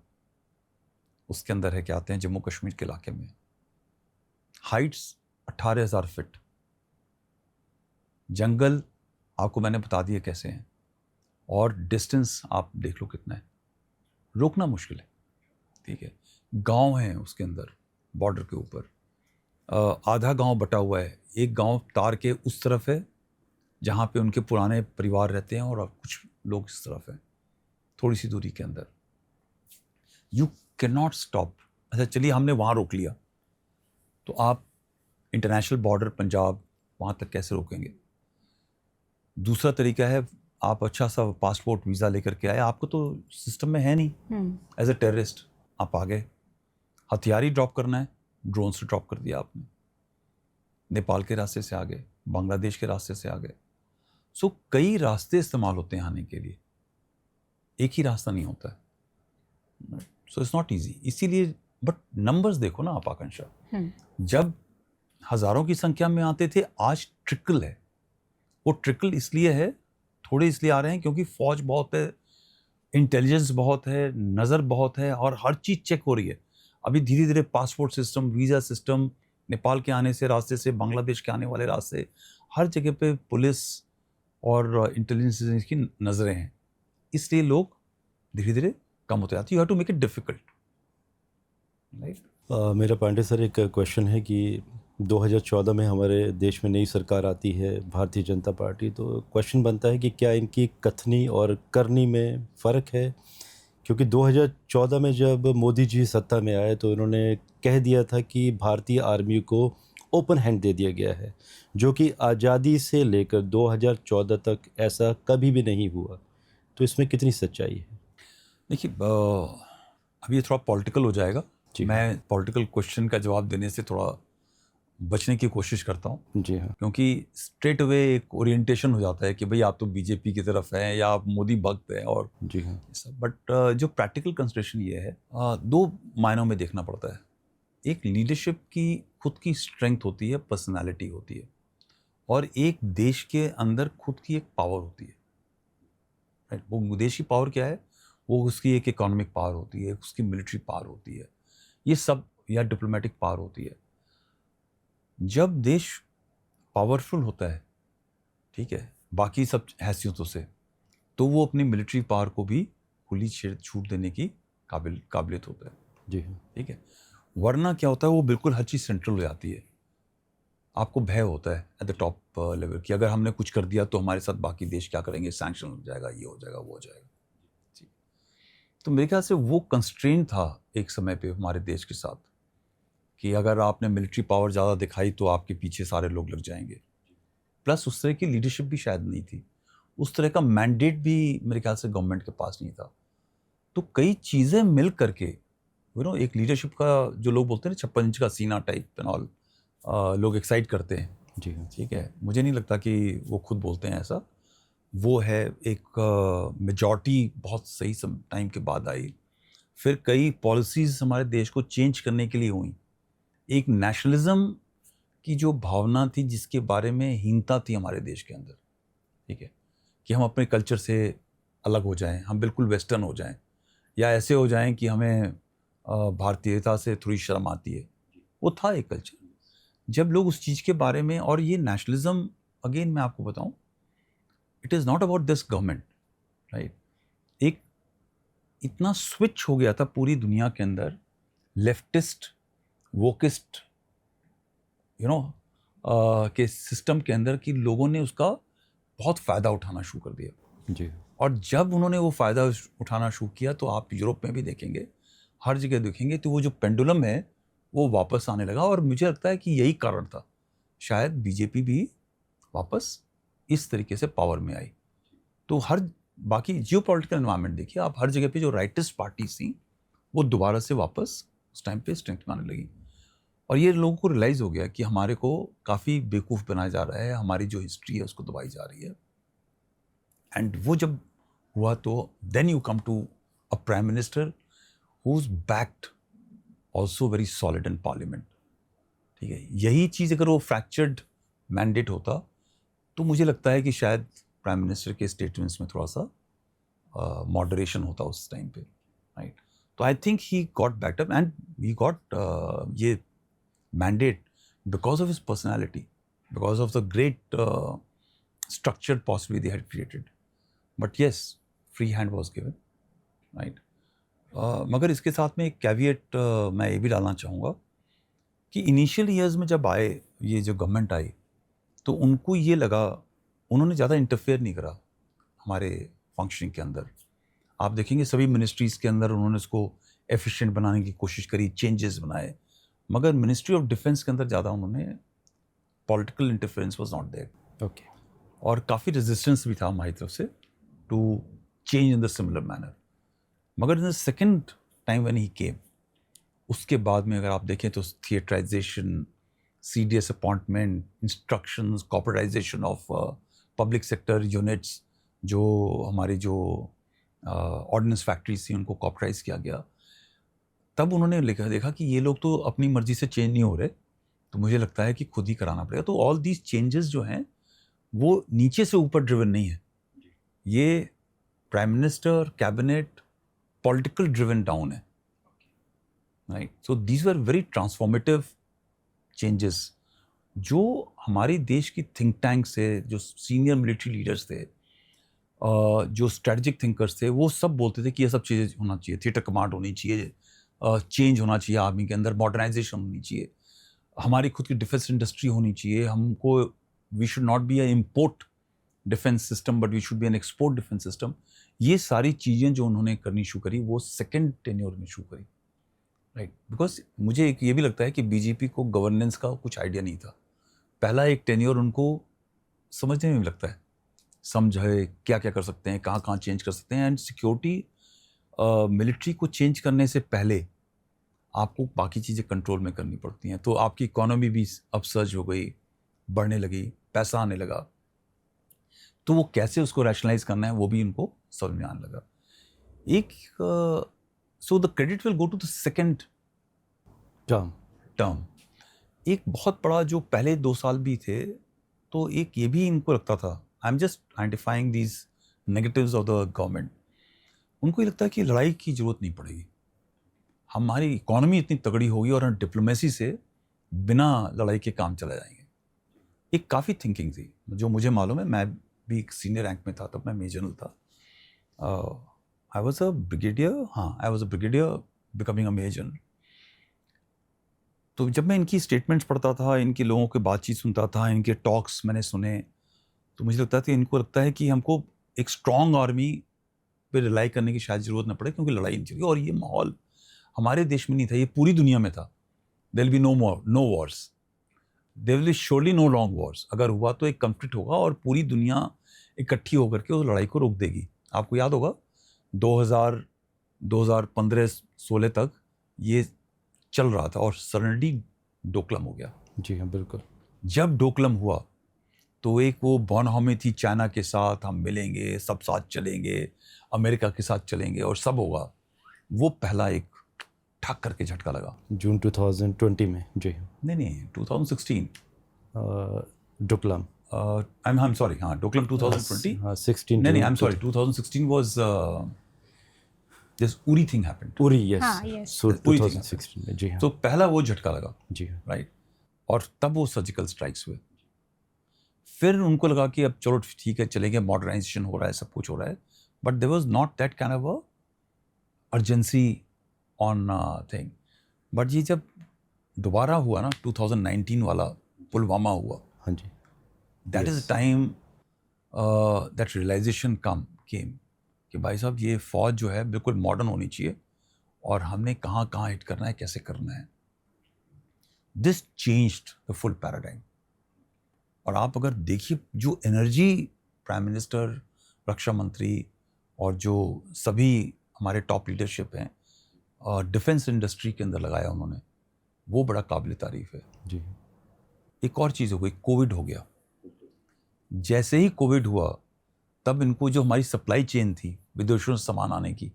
Speaker 1: उसके अंदर है, क्या आते हैं जम्मू कश्मीर के इलाके में, हाइट्स 18,000 फीट, जंगल आपको मैंने बता दिया कैसे हैं, और डिस्टेंस आप देख लो कितना है, रोकना मुश्किल है। ठीक है। गांव हैं उसके अंदर बॉर्डर के ऊपर, आधा गांव बटा हुआ है, एक गांव तार के उस तरफ है जहाँ पे उनके पुराने परिवार रहते हैं, और अब कुछ लोग इस तरफ हैं थोड़ी सी दूरी के अंदर। You can not stop. अच्छा चलिए हमने वहाँ रोक लिया, तो आप इंटरनेशनल बॉर्डर पंजाब वहाँ तक कैसे रोकेंगे? दूसरा तरीका है, आप अच्छा सा पासपोर्ट वीज़ा लेकर के आए, आपको तो सिस्टम में है नहीं, एज ए टेररिस्ट आप आ गए, हथियार ही ड्रॉप करना है, ड्रोन से ड्रॉप कर दिया आपने, नेपाल के रास्ते से आ गए, बांग्लादेश के रास्ते से आ गए। सो कई रास्ते इस्तेमाल होते हैं आने के लिए, एक ही रास्ता नहीं होता है। So it's not easy. इसीलिए बट नंबर्स देखो ना आप आकांक्षा, जब हजारों की संख्या में आते थे, आज ट्रिकल है। वो ट्रिकल इसलिए है, थोड़े इसलिए आ रहे हैं क्योंकि फौज बहुत है, इंटेलिजेंस बहुत है, नज़र बहुत है, और हर चीज़ चेक हो रही है। अभी धीरे धीरे passport system, visa system, Nepal के आने से रास्ते से, बांग्लादेश के आने वाले रास्ते, हर जगह पे पुलिस और इंटेलिजेंस की नज़रें हैं, इसलिए लोग धीरे धीरे कम होते जाते हैं। You have to make it difficult, right.
Speaker 3: मेरा पांडे सर एक क्वेश्चन है कि 2014 में हमारे देश में नई सरकार आती है, भारतीय जनता पार्टी, तो क्वेश्चन बनता है कि क्या इनकी कथनी और करनी में फ़र्क है? क्योंकि 2014 में जब मोदी जी सत्ता में आए तो इन्होंने कह दिया था कि भारतीय आर्मी को ओपन हैंड दे दिया गया है, जो कि आज़ादी से लेकर 2014 तक ऐसा कभी भी नहीं हुआ। तो इसमें कितनी सच्चाई है?
Speaker 1: देखिए अब ये थोड़ा पॉलिटिकल हो जाएगा,
Speaker 3: जी
Speaker 1: मैं पॉलिटिकल क्वेश्चन का जवाब देने से थोड़ा बचने की कोशिश करता हूँ,
Speaker 3: जी हाँ।
Speaker 1: क्योंकि स्ट्रेट अवे एक ओरिएंटेशन हो जाता है कि भाई आप तो बीजेपी की तरफ हैं या आप मोदी भक्त हैं और
Speaker 3: जी हाँ।
Speaker 1: सब। बट जो प्रैक्टिकल कंसिडरेशन ये है, दो मायनों में देखना पड़ता है। एक लीडरशिप की खुद की स्ट्रेंथ होती है, पर्सनालिटी होती है, और एक देश के अंदर खुद की एक पावर होती है, राइट। वो देश की पावर क्या है? वो उसकी एक इकोनॉमिक पावर होती है, उसकी मिलिट्री पावर होती है, ये सब, या डिप्लोमेटिक पावर होती है। जब देश पावरफुल होता है, ठीक है, बाकी सब हैसियतों से, तो वो अपनी मिलिट्री पावर को भी खुली छूट देने की काबिलियत होता है।
Speaker 3: जी हाँ।
Speaker 1: ठीक है। वरना क्या होता है, वो बिल्कुल हर चीज़ सेंट्रल हो जाती है, आपको भय होता है एट द टॉप लेवल कि अगर हमने कुछ कर दिया तो हमारे साथ बाकी देश क्या करेंगे, सैंक्शन हो जाएगा, ये हो जाएगा, वो हो जाएगा। ठीक। तो मेरे ख्याल से वो कंस्ट्रेंट था एक समय पे हमारे देश के साथ, कि अगर आपने मिलिट्री पावर ज़्यादा दिखाई तो आपके पीछे सारे लोग लग जाएंगे। प्लस उस तरह की लीडरशिप भी शायद नहीं थी, उस तरह का मैंडेट भी मेरे ख्याल से गवर्नमेंट के पास नहीं था। तो कई चीज़ें मिल करके एक लीडरशिप का, जो लोग बोलते हैं ना 56 इंच का सीना टाइप एंड ऑल, लोग एक्साइट करते हैं।
Speaker 3: जी हाँ।
Speaker 1: ठीक है। मुझे नहीं लगता कि वो खुद बोलते हैं ऐसा। वो है एक मेजॉरिटी बहुत सही टाइम के बाद आई, फिर कई पॉलिसीज़ हमारे देश को चेंज करने के लिए हुई, एक नेशनलिज्म की जो भावना थी जिसके बारे में हीनता थी हमारे देश के अंदर, ठीक है, कि हम अपने कल्चर से अलग हो जाएं, हम बिल्कुल वेस्टर्न हो जाएं, या ऐसे हो जाएं कि हमें भारतीयता से थोड़ी शर्म आती है। वो था एक कल्चर। जब लोग उस चीज़ के बारे में, और ये नेशनलिज्म, अगेन मैं आपको बताऊं, it is not about this government, right. एक इतना स्विच हो गया था पूरी दुनिया के अंदर, लेफ्टिस्ट, वोकिस्ट, के सिस्टम के अंदर कि लोगों ने उसका बहुत फ़ायदा उठाना शुरू कर दिया।
Speaker 3: जी।
Speaker 1: और जब उन्होंने वो फ़ायदा उठाना शुरू किया तो आप यूरोप में भी देखेंगे, हर जगह देखेंगे, तो वो जो पेंडुलम है वो वापस आने लगा। और मुझे लगता है कि यही कारण था, शायद बीजेपी भी वापस इस तरीके से पावर में आई। तो हर बाकी जियोपॉलिटिकल एनवायरनमेंट देखिए आप, हर जगह पे जो राइटिस्ट पार्टीज थी वो दोबारा से वापस उस टाइम पे स्ट्रेंथ आने लगी। और ये लोगों को रियलाइज़ हो गया कि हमारे को काफ़ी बेवकूफ़ बनाया जा रहा है, हमारी जो हिस्ट्री है उसको दबाई जा रही है। एंड वो जब हुआ तो then you come to a prime minister who is backed also very solid in parliament. ठीक है, यही चीज़ अगर वो फ्रैक्चर्ड मैंडेट होता तो मुझे लगता है कि शायद प्राइम मिनिस्टर के स्टेटमेंट्स में थोड़ा सा मॉडरेशन होता उस टाइम पे, राइट। तो I think he got backed up and he got ये mandate because of his personality, because of the great structure possibly they had created. But yes, free hand was given, right? मगर इसके साथ में एक caveat मैं ये भी डालना चाहूँगा कि इनिशियल ईयर्स में जब आए ये जो गवर्नमेंट आई तो उनको ये लगा, उन्होंने ज़्यादा इंटरफेयर नहीं करा हमारे फंक्शनिंग के अंदर। आप देखेंगे सभी मिनिस्ट्रीज़ के अंदर उन्होंने इसको एफिशिएंट बनाने की कोशिश करी, चेंजेस बनाए, मगर मिनिस्ट्री ऑफ डिफेंस के अंदर ज़्यादा उन्होंने political interference was not there.
Speaker 3: Okay.
Speaker 1: और काफ़ी रेजिस्टेंस भी था हमारी तरफ से to change in the similar manner. मगर in the second time when he came, उसके बाद में अगर आप देखें तो theaterization, CDS appointment, instructions, corporatization of public sector units, जो हमारी जो ऑर्डिनेंस फैक्ट्रीज थी उनको कॉर्पोरेटाइज किया गया। तब उन्होंने देखा कि ये लोग तो अपनी मर्जी से चेंज नहीं हो रहे, तो मुझे लगता है कि खुद ही कराना पड़ेगा। तो ऑल दीज चेंजेस जो हैं वो नीचे से ऊपर ड्रिवन नहीं है, ये prime minister, cabinet, political driven down है, right. So these were very transformative changes जो हमारे देश की थिंक टैंक से, जो सीनियर मिलिट्री लीडर्स थे, जो स्ट्रेटजिक थिंकर्स थे, वो सब बोलते थे कि ये सब चीज़ें होना चाहिए, थिएटर कमांड होनी चाहिए, चेंज होना चाहिए आर्मी के अंदर, मॉडर्नाइजेशन होनी चाहिए, हमारी खुद की डिफेंस इंडस्ट्री होनी चाहिए, हमको we should not be a import defence system but we should be an export defence system. ये सारी चीज़ें जो उन्होंने करनी शुरू करी वो सेकेंड टेन्योर में शुरू करी, राइट। बिकॉज मुझे एक ये भी लगता है कि बीजेपी को गवर्नेंस का कुछ आइडिया नहीं था। पहला एक टेन्योर उनको समझने में भी लगता है, समझे क्या क्या कर सकते हैं, कहाँ कहाँ चेंज कर सकते हैं। एंड सिक्योरिटी मिलिट्री को चेंज करने से पहले आपको बाकी चीज़ें कंट्रोल में करनी पड़ती हैं। तो आपकी इकोनॉमी भी अब सर्ज हो गई, बढ़ने लगी, पैसा आने लगा, तो वो कैसे उसको रैशनलाइज करना है वो भी उनको समझ में आने लगा। एक so the credit will go to the second term. एक बहुत बड़ा जो पहले 2 साल भी थे, तो एक ये भी इनको लगता था, I am just identifying these negatives of the government, उनको ये लगता है कि लड़ाई की जरूरत नहीं पड़ेगी, हमारी इकोनॉमी इतनी तगड़ी होगी और डिप्लोमेसी से बिना लड़ाई के काम चला जाएंगे। एक काफ़ी थिंकिंग थी जो मुझे मालूम है, मैं भी एक सीनियर रैंक में था तब, मैं मेजर था, आई वॉज अ ब्रिगेडियर, हाँ I was a brigadier becoming a major. तो जब मैं इनकी स्टेटमेंट्स पढ़ता था, इनके लोगों की बातचीत सुनता था, इनके टॉक्स मैंने सुने, तो मुझे लगता था इनको लगता है कि हमको एक स्ट्रॉन्ग आर्मी पे रिलाई करने की शायद ज़रूरत न पड़े, क्योंकि लड़ाई नहीं चलेगी। और ये माहौल हमारे देश में नहीं था, ये पूरी दुनिया में था। There will be no wars, there will be surely no long wars. अगर हुआ तो एक कॉन्फ्लिक्ट होगा और पूरी दुनिया इकट्ठी होकर के उस लड़ाई को रोक देगी। आपको याद होगा 2015-16 तक ये चल रहा था और सडनली डोकलम हो गया।
Speaker 3: जी हाँ, बिल्कुल।
Speaker 1: जब डोकलम हुआ तो एक वो बॉनहॉमी थी, चाइना के साथ हम मिलेंगे, सब साथ चलेंगे, अमेरिका के साथ चलेंगे और सब होगा, वो पहला एक ठक करके झटका लगा।
Speaker 3: जून 2020 में। जी
Speaker 1: नहीं 2016
Speaker 3: डोकलाम।
Speaker 1: I'm sorry, हाँ डोकलम 2020।
Speaker 3: हाँ 16।
Speaker 1: नहीं I'm sorry, 2016 was this Uri thing happened.
Speaker 3: Uri, yes.
Speaker 2: हाँ, yes.
Speaker 3: सो
Speaker 1: Uri thing
Speaker 3: 2016 में। जी हाँ।
Speaker 1: तो पहला वो झटका लगा,
Speaker 3: जी हाँ।
Speaker 1: राइट। और तब वो सर्जिकल स्ट्राइक्स हुए। फिर उनको लगा कि अब चलो ठीक है चलेंगे, मॉडर्नाइजेशन हो रहा है, सब कुछ हो रहा है, but there was not that kind of a urgency on thing. But ये जब दोबारा हुआ ना 2019 वाला पुलवामा हुआ,
Speaker 3: हाँ जी,
Speaker 1: that is time that realization came कि भाई साहब ये फ़ौज जो है बिल्कुल मॉडर्न होनी चाहिए और हमने कहाँ कहाँ हिट करना है, कैसे करना है. This changed the full paradigm. और आप अगर देखिए जो एनर्जी प्राइम मिनिस्टर, रक्षा मंत्री और जो सभी हमारे टॉप लीडरशिप हैं डिफेंस इंडस्ट्री के अंदर लगाया उन्होंने, वो बड़ा काबिल तारीफ़ है.
Speaker 3: जी,
Speaker 1: एक और चीज़ हो गई, कोविड हो गया. जैसे ही कोविड हुआ तब इनको जो हमारी सप्लाई चेन थी विदेशों से सामान आने की,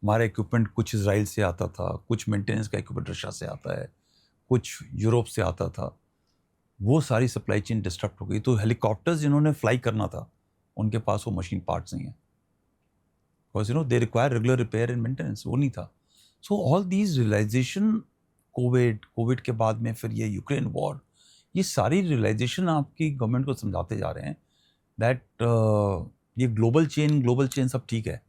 Speaker 1: हमारा इक्विपमेंट कुछ इजराइल से आता था, कुछ मेंटेनेंस का इक्विपमेंट रशिया से आता है, कुछ यूरोप से आता था, वो सारी सप्लाई चेन डिस्टर्ब हो गई. तो हेलीकॉप्टर्स जिन्होंने फ्लाई करना था उनके पास वो मशीन पार्ट्स नहीं है, because they require regular repair and maintenance, वो नहीं था. So all these realisation, covid के बाद में फिर ये यूक्रेन वॉर, ये सारी रियलाइजेशन आपकी गवर्नमेंट को समझाते जा रहे हैं दैट ये ग्लोबल चेन सब ठीक है,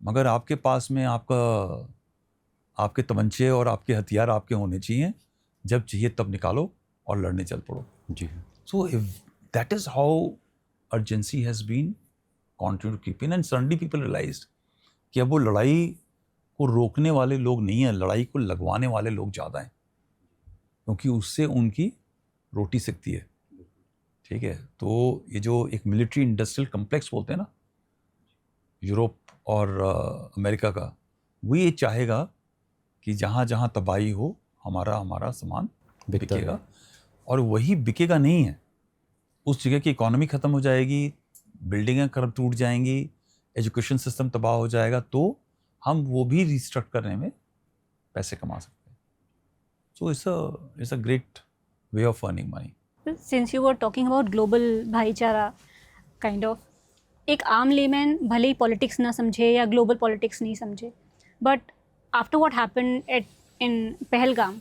Speaker 1: मगर आपके पास में आपके तमंचे और आपके हथियार आपके होने चाहिए, जब चाहिए तब निकालो और लड़ने चल पड़ो.
Speaker 3: जी,
Speaker 1: So if that is how urgency has been continued to keep in, and suddenly people realized कि अब वो लड़ाई को रोकने वाले लोग नहीं हैं, लड़ाई को लगवाने वाले लोग ज़्यादा हैं, क्योंकि उससे उनकी रोटी सिकती है. ठीक है, तो ये जो एक मिलिट्री इंडस्ट्रियल कम्प्लेक्स बोलते हैं ना यूरोप और अमेरिका का, वो ये चाहेगा कि जहाँ जहाँ तबाही हो हमारा सामान बिकेगा. और वही बिकेगा नहीं है, उस जगह की इकोनॉमी ख़त्म हो जाएगी, बिल्डिंगें टूट जाएंगी, एजुकेशन सिस्टम तबाह हो जाएगा, तो हम वो भी रिस्ट्रक्ट करने में पैसे कमा सकते हैं. सो it's a great way of earning money.
Speaker 2: Since you were talking about global भाईचारा काइंड ऑफ, एक आम लेमैन भले ही पॉलिटिक्स ना समझे या ग्लोबल पॉलिटिक्स नहीं समझे, but after what happened in Pahalgam,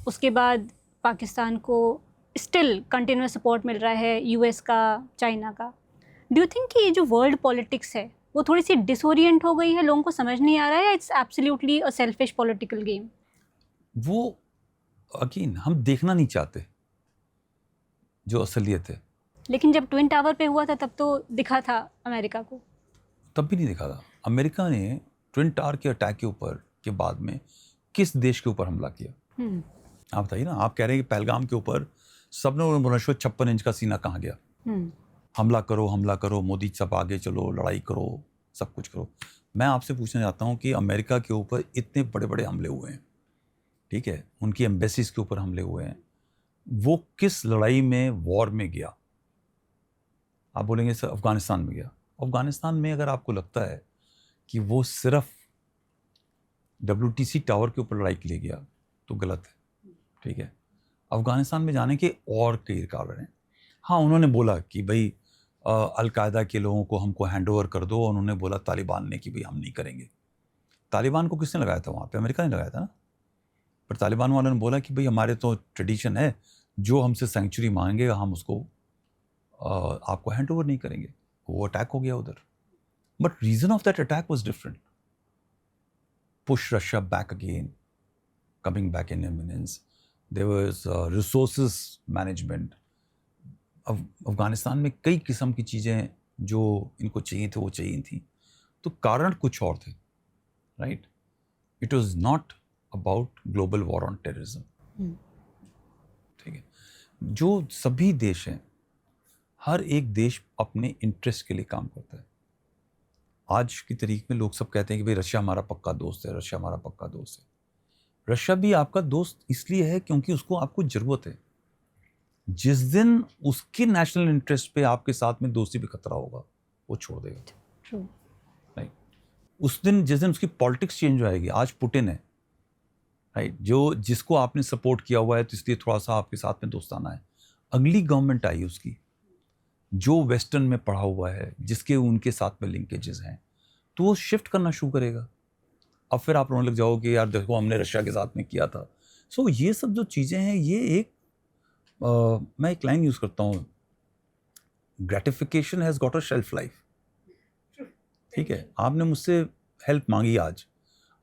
Speaker 2: उसके बाद पाकिस्तान को स्टिल कंटिन्यूस सपोर्ट मिल रहा है यूएस का, चाइना का. डू यू थिंक कि ये जो वर्ल्ड पॉलिटिक्स है वो थोड़ी सी डिसोरिएंट हो गई है, लोगों को समझ नहीं आ रहा है, या it's absolutely a selfish political game?
Speaker 1: वो अगेन हम देखना नहीं चाहते जो असलियत है.
Speaker 2: लेकिन जब ट्विन टावर पे हुआ था तब तो दिखा था अमेरिका को.
Speaker 1: तब भी नहीं दिखा था. अमेरिका ने ट्विन टावर के अटैक के ऊपर के बाद में किस देश के ऊपर हमला किया? आप बताइए ना. आप कह रहे हैं कि पहलगाम के ऊपर सबने बोला 56 इंच का सीना कहाँ गया? हमला करो, मोदी सब आगे चलो, लड़ाई करो, सब कुछ करो. मैं आपसे पूछना चाहता हूँ कि अमेरिका के ऊपर इतने बड़े बड़े हमले हुए हैं, ठीक है, उनकी एम्बेसीज के ऊपर हमले हुए हैं, वो किस लड़ाई में, वॉर में गया? आप बोलेंगे सर अफगानिस्तान में गया. अफगानिस्तान में अगर आपको लगता है कि वो सिर्फ WTC टावर के ऊपर लड़ाई के लिए गया तो गलत है. ठीक है, अफगानिस्तान में जाने के और कई कारण हैं. हाँ, उन्होंने बोला कि भाई अलकायदा के लोगों को हमको हैंड ओवर कर दो, और उन्होंने बोला तालिबान ने कि भाई हम नहीं करेंगे. तालिबान को किसने लगाया था वहाँ पे? अमेरिका ने लगाया था ना. पर तालिबान वालों ने बोला कि भाई हमारे तो ट्रेडिशन है, जो हमसे सेंचुरी मांगेगा हम उसको आपको हैंड ओवर नहीं करेंगे. वो अटैक हो गया उधर. But reason of that attack was different. Push Russia back again, coming back in eminence. There was resources management. Afghanistan में कई किस्म की चीज़ें जो इनको चाहिए थे वो चाहिए थी, तो कारण कुछ और थे. Right, it was not about global war on terrorism. ठीक है, जो सभी देश हैं, हर एक देश अपने इंटरेस्ट के लिए काम करता है. आज की तारीख में लोग सब कहते हैं कि भाई रशिया हमारा पक्का दोस्त है, रशिया हमारा पक्का दोस्त है. रशिया भी आपका दोस्त इसलिए है क्योंकि उसको आपको ज़रूरत है. जिस दिन उसके नेशनल इंटरेस्ट पे आपके साथ में दोस्ती पे खतरा होगा, वो छोड़ देगा.
Speaker 2: True.
Speaker 1: राइट, उस दिन जिस दिन उसकी पॉलिटिक्स चेंज हो जाएगी. आज पुतिन है, राइट, जो जिसको आपने सपोर्ट किया हुआ है तो इसलिए थोड़ा सा आपके साथ में दोस्ताना है. अगली गवर्नमेंट आई उसकी, जो वेस्टर्न में पढ़ा हुआ है, जिसके उनके साथ में लिंकेजेस हैं, तो वो शिफ्ट करना शुरू करेगा. अब फिर आप रोने लग जाओ कि यार देखो हमने रशिया के साथ में किया था. सो ये सब जो चीज़ें हैं, ये एक मैं एक लाइन यूज़ करता हूँ, gratification has got a shelf life. ठीक है, आपने मुझसे हेल्प मांगी आज,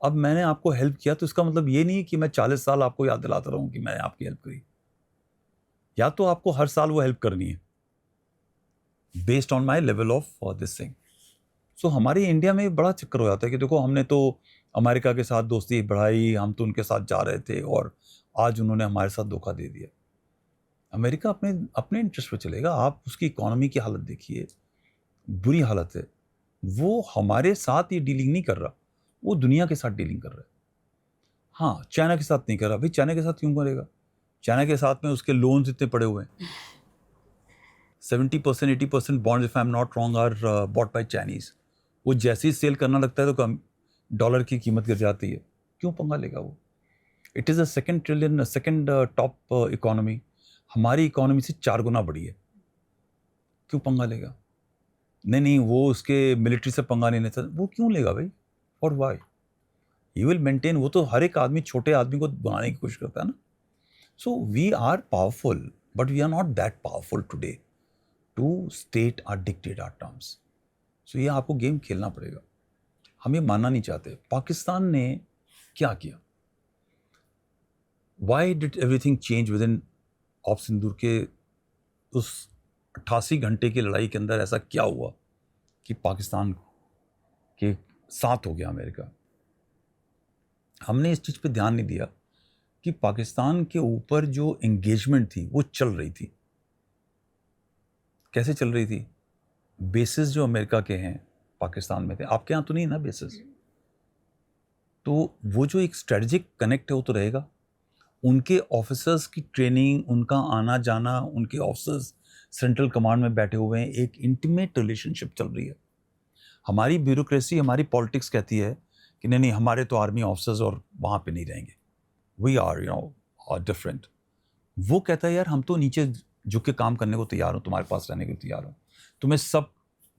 Speaker 1: अब मैंने आपको हेल्प किया, तो इसका मतलब ये नहीं कि मैं 40 साल आपको याद दिलाता रहूँ कि मैंने आपकी हेल्प करी. या तो आपको हर साल वो हेल्प करनी है based on my level of this thing. So हमारे इंडिया में बड़ा चक्कर हो जाता है कि देखो हमने तो अमेरिका के साथ दोस्ती बढ़ाई, हम तो उनके साथ जा रहे थे और आज उन्होंने हमारे साथ धोखा दे दिया। अमेरिका अपने अपने इंटरेस्ट पे चलेगा। आप उसकी इकोनॉमी की हालत देखिए, बुरी हालत है। वो हमारे साथ ये डीलिंग नहीं कर रहा, वो दुनिया के साथ डीलिंग कर रहा है। हाँ, चाइना के साथ नहीं कर रहा। भाई चाइना के साथ क्यों करेगा? चाइना के साथ में उसके लोन्स इतने पड़े हुए हैं। 70% 80% bonds, if I am not wrong, are bought by Chinese. वो जैसे ही सेल करना लगता है तो कम डॉलर की कीमत गिर जाती है। क्यों पंगा लेगा वो? It is a second top economy. हमारी इकोनॉमी से 4 गुना बड़ी है। क्यों पंगा लेगा? नहीं, वो उसके मिलिट्री से पंगा नहीं लेता। वो क्यों लेगा भाई? और वाई? He will maintain. वो तो हर एक आदमी छोटे आदमी को बनाने की कोशिश करता है ना। So we are powerful, but we are not that powerful today to state or dictate our terms. सो ये आपको गेम खेलना पड़ेगा। हम ये मानना नहीं चाहते। पाकिस्तान ने क्या किया? Why did everything change within of Sindoor के उस 88 घंटे की लड़ाई के अंदर? ऐसा क्या हुआ कि पाकिस्तान के साथ हो गया अमेरिका? हमने इस चीज़ पे ध्यान नहीं दिया कि पाकिस्तान के ऊपर जो एंगेजमेंट थी वो चल रही थी। कैसे चल रही थी? बेसिस जो अमेरिका के हैं पाकिस्तान में थे। आपके यहाँ तो नहीं ना बेसिस। तो वो जो एक स्ट्रेटजिक कनेक्ट है वो तो रहेगा। उनके ऑफिसर्स की ट्रेनिंग, उनका आना जाना, उनके ऑफिसर्स सेंट्रल कमांड में बैठे हुए हैं, एक इंटीमेट रिलेशनशिप चल रही है। हमारी ब्यूरोक्रेसी, हमारी पॉलिटिक्स कहती है कि नहीं हमारे तो आर्मी ऑफिसर्स और वहाँ पे नहीं रहेंगे, वी आर डिफरेंट। वो कहता है यार हम तो नीचे झुक के काम करने को तैयार हूँ, तुम्हारे पास रहने को तैयार हूँ, तुम्हें सब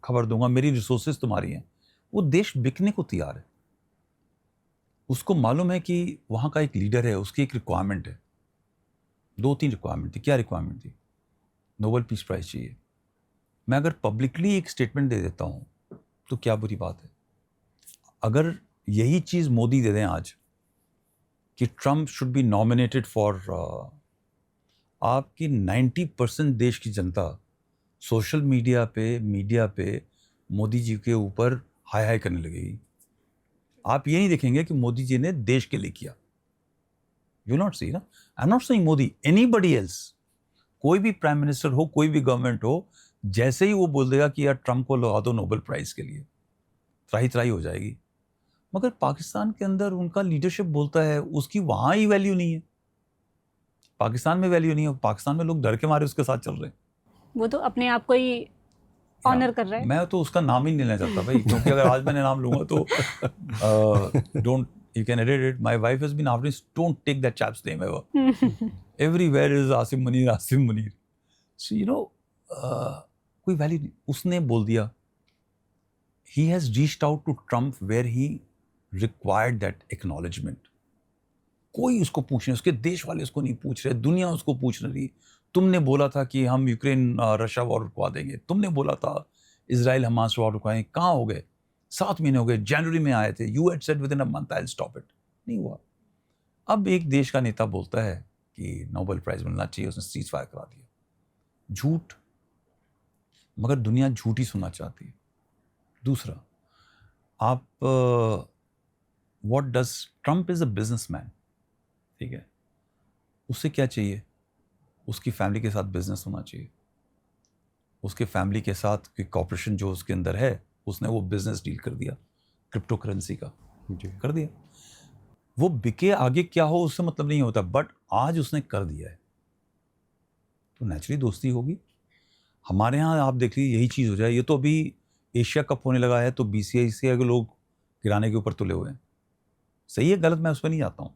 Speaker 1: खबर दूंगा, मेरी रिसोर्सेज तुम्हारी हैं। वो देश बिकने को तैयार है। उसको मालूम है कि वहाँ का एक लीडर है, उसकी एक रिक्वायरमेंट है। 2-3 रिक्वायरमेंट थी। क्या रिक्वायरमेंट थी? नोबेल पीस प्राइज चाहिए। मैं अगर पब्लिकली एक स्टेटमेंट दे देता हूँ तो क्या बुरी बात है? अगर यही चीज़ मोदी दे दें आज कि Trump should be nominated for, आपकी 90% देश की जनता सोशल मीडिया पे मोदी जी के ऊपर हाय हाय करने लगेगी। आप ये नहीं देखेंगे कि मोदी जी ने देश के लिए किया। यू नॉट सी ना। आई am not saying Modi, anybody else, कोई भी प्राइम मिनिस्टर हो, कोई भी गवर्नमेंट हो, जैसे ही वो बोल देगा कि यार ट्रम्प को लगा दो नोबेल प्राइज के लिए, त्राही हो जाएगी। मगर पाकिस्तान के अंदर उनका लीडरशिप बोलता है, उसकी वहाँ ही वैल्यू नहीं है। पाकिस्तान में वैल्यू नहीं है। पाकिस्तान में लोग डर के मारे उसके साथ चल रहे हैं।
Speaker 2: वो तो अपने आप को ही ऑनर कर रहा है।
Speaker 1: मैं तो उसका नाम ही नहीं लेना चाहता भाई, क्योंकि अगर आज मैंने नाम लूंगा तो don't, you can edit it. My wife has been after, don't take that chap's name ever. Everywhere is Asim Munir. So you know, कोई वैल्यू नहीं। उसने बोल दिया, he has reached out to Trump where he required that acknowledgement. कोई उसको पूछने, उसके देश वाले उसको नहीं पूछ रहे, दुनिया उसको पूछ रही। तुमने बोला था कि हम यूक्रेन रशिया वॉर रुकवा देंगे, तुमने बोला था इजराइल हमास वॉर रुकवाएंगे, कहाँ हो गए? 7 महीने हो गए, जनवरी में आए थे, you had said with in a month I will stop it. नहीं हुआ। अब एक देश का नेता बोलता है कि नोबेल प्राइज मिलना चाहिए, उसने सीज फायर करा दिया। झूठ। मगर दुनिया झूठ ही सुनना चाहती है। दूसरा, आप what does Trump is a businessman, ठीक है, उससे क्या चाहिए? उसकी फैमिली के साथ बिजनेस होना चाहिए। उसके फैमिली के साथ कोई कॉर्पोरेशन जो उसके अंदर है, उसने वो बिजनेस डील कर दिया, क्रिप्टो करेंसी का कर दिया। वो बिके आगे क्या हो उससे मतलब नहीं होता, बट आज उसने कर दिया है तो नेचुरली दोस्ती होगी। हमारे यहाँ आप देख लीजिए यही चीज़ हो जाए। ये तो अभी एशिया कप होने लगा है तो BCCI के लोग गिराने के ऊपर तुले हुए हैं। सही है गलत मैं उस पर नहीं जाता हूँ,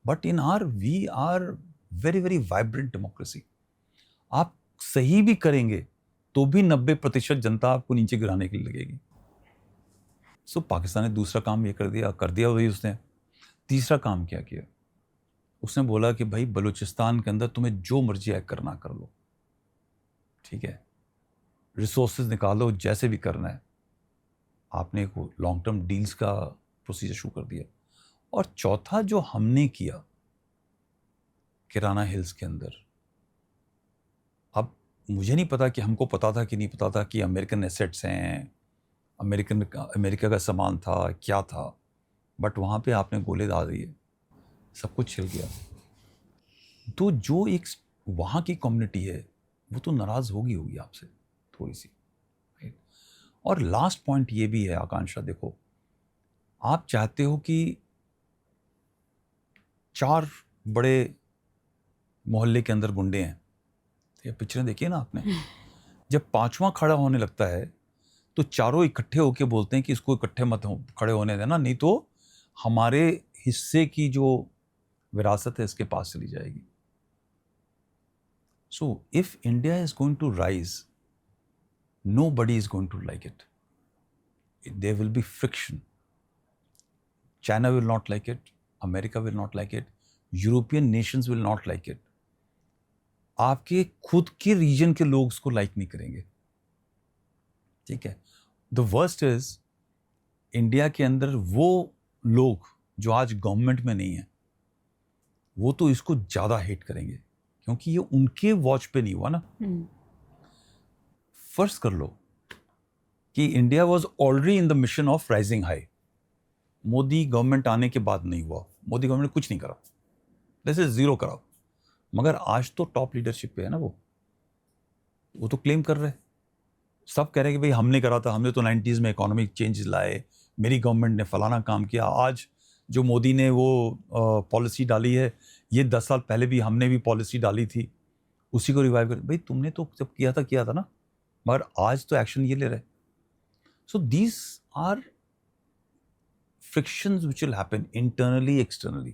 Speaker 1: but in are we are very very vibrant democracy. आप सही भी करेंगे तो भी 90% जनता आपको नीचे गिराने के लिए लगेगी। सो पाकिस्तान ने दूसरा काम ये कर दिया वही उसने। तीसरा काम क्या किया? उसने बोला कि भाई बलूचिस्तान के अंदर तुम्हें जो मर्जी है करना कर लो, ठीक है, रिसोर्सेज निकालो, जैसे भी करना है। आपने एक लॉन्ग टर्म डील्स का प्रोसीजर शुरू कर दिया। और चौथा जो हमने किया किराना हिल्स के अंदर, मुझे नहीं पता कि हमको पता था कि नहीं पता था कि अमेरिकन एसेट्स हैं, अमेरिका का सामान था, क्या था, बट वहाँ पे आपने गोले दाग दिए, सब कुछ छिल गया। तो जो एक वहाँ की कम्युनिटी है वो तो नाराज़ होगी आपसे थोड़ी सी, राइट। और लास्ट पॉइंट ये भी है आकांक्षा, देखो आप चाहते हो कि 4 बड़े मोहल्ले के अंदर गुंडे हैं, ये पिक्चरें देखिए ना आपने, जब 5वां खड़ा होने लगता है तो चारों इकट्ठे होके बोलते हैं कि इसको इकट्ठे मत खड़े होने देना, नहीं तो हमारे हिस्से की जो विरासत है इसके पास चली जाएगी। So if India is going to rise, nobody is going to like it. There will be friction. China will not like it, America will not like it, European nations will not like it. आपके खुद के reason के लोग उसको like नहीं करेंगे, ठीक है। द वर्स्ट इज इंडिया के अंदर वो लोग जो आज गवर्नमेंट में नहीं है, वो तो इसको ज़्यादा हेट करेंगे क्योंकि ये उनके वॉच पे नहीं हुआ ना। फर्स्ट कर लो कि India was already in the mission of rising high, Modi government आने के बाद नहीं हुआ, मोदी गवर्नमेंट कुछ नहीं करा, जैसे जीरो करा, मगर आज तो टॉप लीडरशिप पे है ना, वो तो क्लेम कर रहे, सब कह रहे हैं कि भाई हमने करा था, हमने तो 90s में इकोनॉमिक चेंजेस लाए, मेरी गवर्नमेंट ने फलाना काम किया। आज जो मोदी ने वो पॉलिसी डाली है, ये 10 साल पहले भी हमने भी पॉलिसी डाली थी, उसी को रिवाइव कर, भाई तुमने तो जब किया था ना, मगर आज तो एक्शन ये ले रहे। So these are frictions which will happen internally, externally.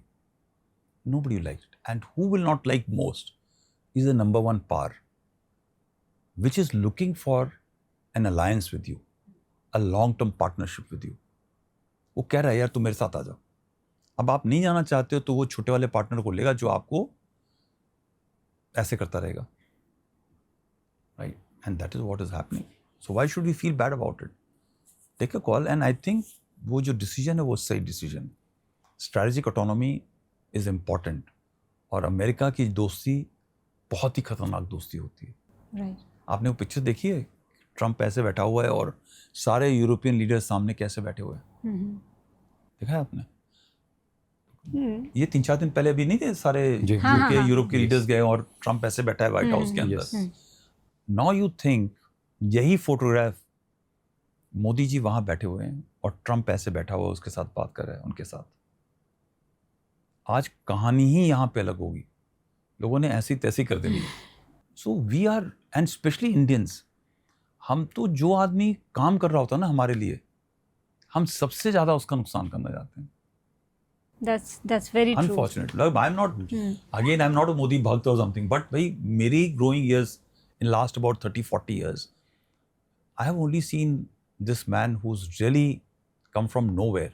Speaker 1: Nobody will like it. And who will not like most is the number one power, which is looking for an alliance with you, a long-term partnership with you. वो कह रहा है यार तुम मेरे साथ आ जाओ। अब आप नहीं जाना चाहते हो तो वो छोटे वाले पार्टनर को लेगा जो आपको ऐसे करता रहेगा, right? And that is what is happening. So why should we feel bad about it? Take a call, and I think वो जो डिसीजन है वो सही decision. Strategic autonomy is important, और अमेरिका की दोस्ती बहुत ही खतरनाक दोस्ती होती है,
Speaker 2: राइट।
Speaker 1: आपने वो पिक्चर देखी है, ट्रम्प ऐसे बैठा हुआ है और सारे यूरोपियन लीडर्स सामने कैसे बैठे हुए हैं, देखा है आपने? ये 3-4 दिन पहले भी नहीं थे सारे यूरोप के लीडर्स गए और ट्रम्प ऐसे बैठा है व्हाइट हाउस के अंदर। नाउ यू थिंक यही फोटोग्राफ मोदी जी वहां बैठे हुए हैं और ट्रम्प ऐसे बैठा हुआ उसके साथ बात कर रहा है उनके साथ, आज कहानी ही यहाँ पे अलग होगी, लोगों ने ऐसी तैसी कर देनी। So we are, and specially Indians, हम तो जो आदमी काम कर रहा होता है ना हमारे लिए, हम सबसे ज़्यादा उसका नुकसान करना चाहते हैं।
Speaker 2: That's very true.
Speaker 1: Unfortunately, like, I'm not, again, I'm not a Modi bhakt or something, but भाई मेरी growing years, in last about 30-40 years, I have only seen this man who's really come from nowhere.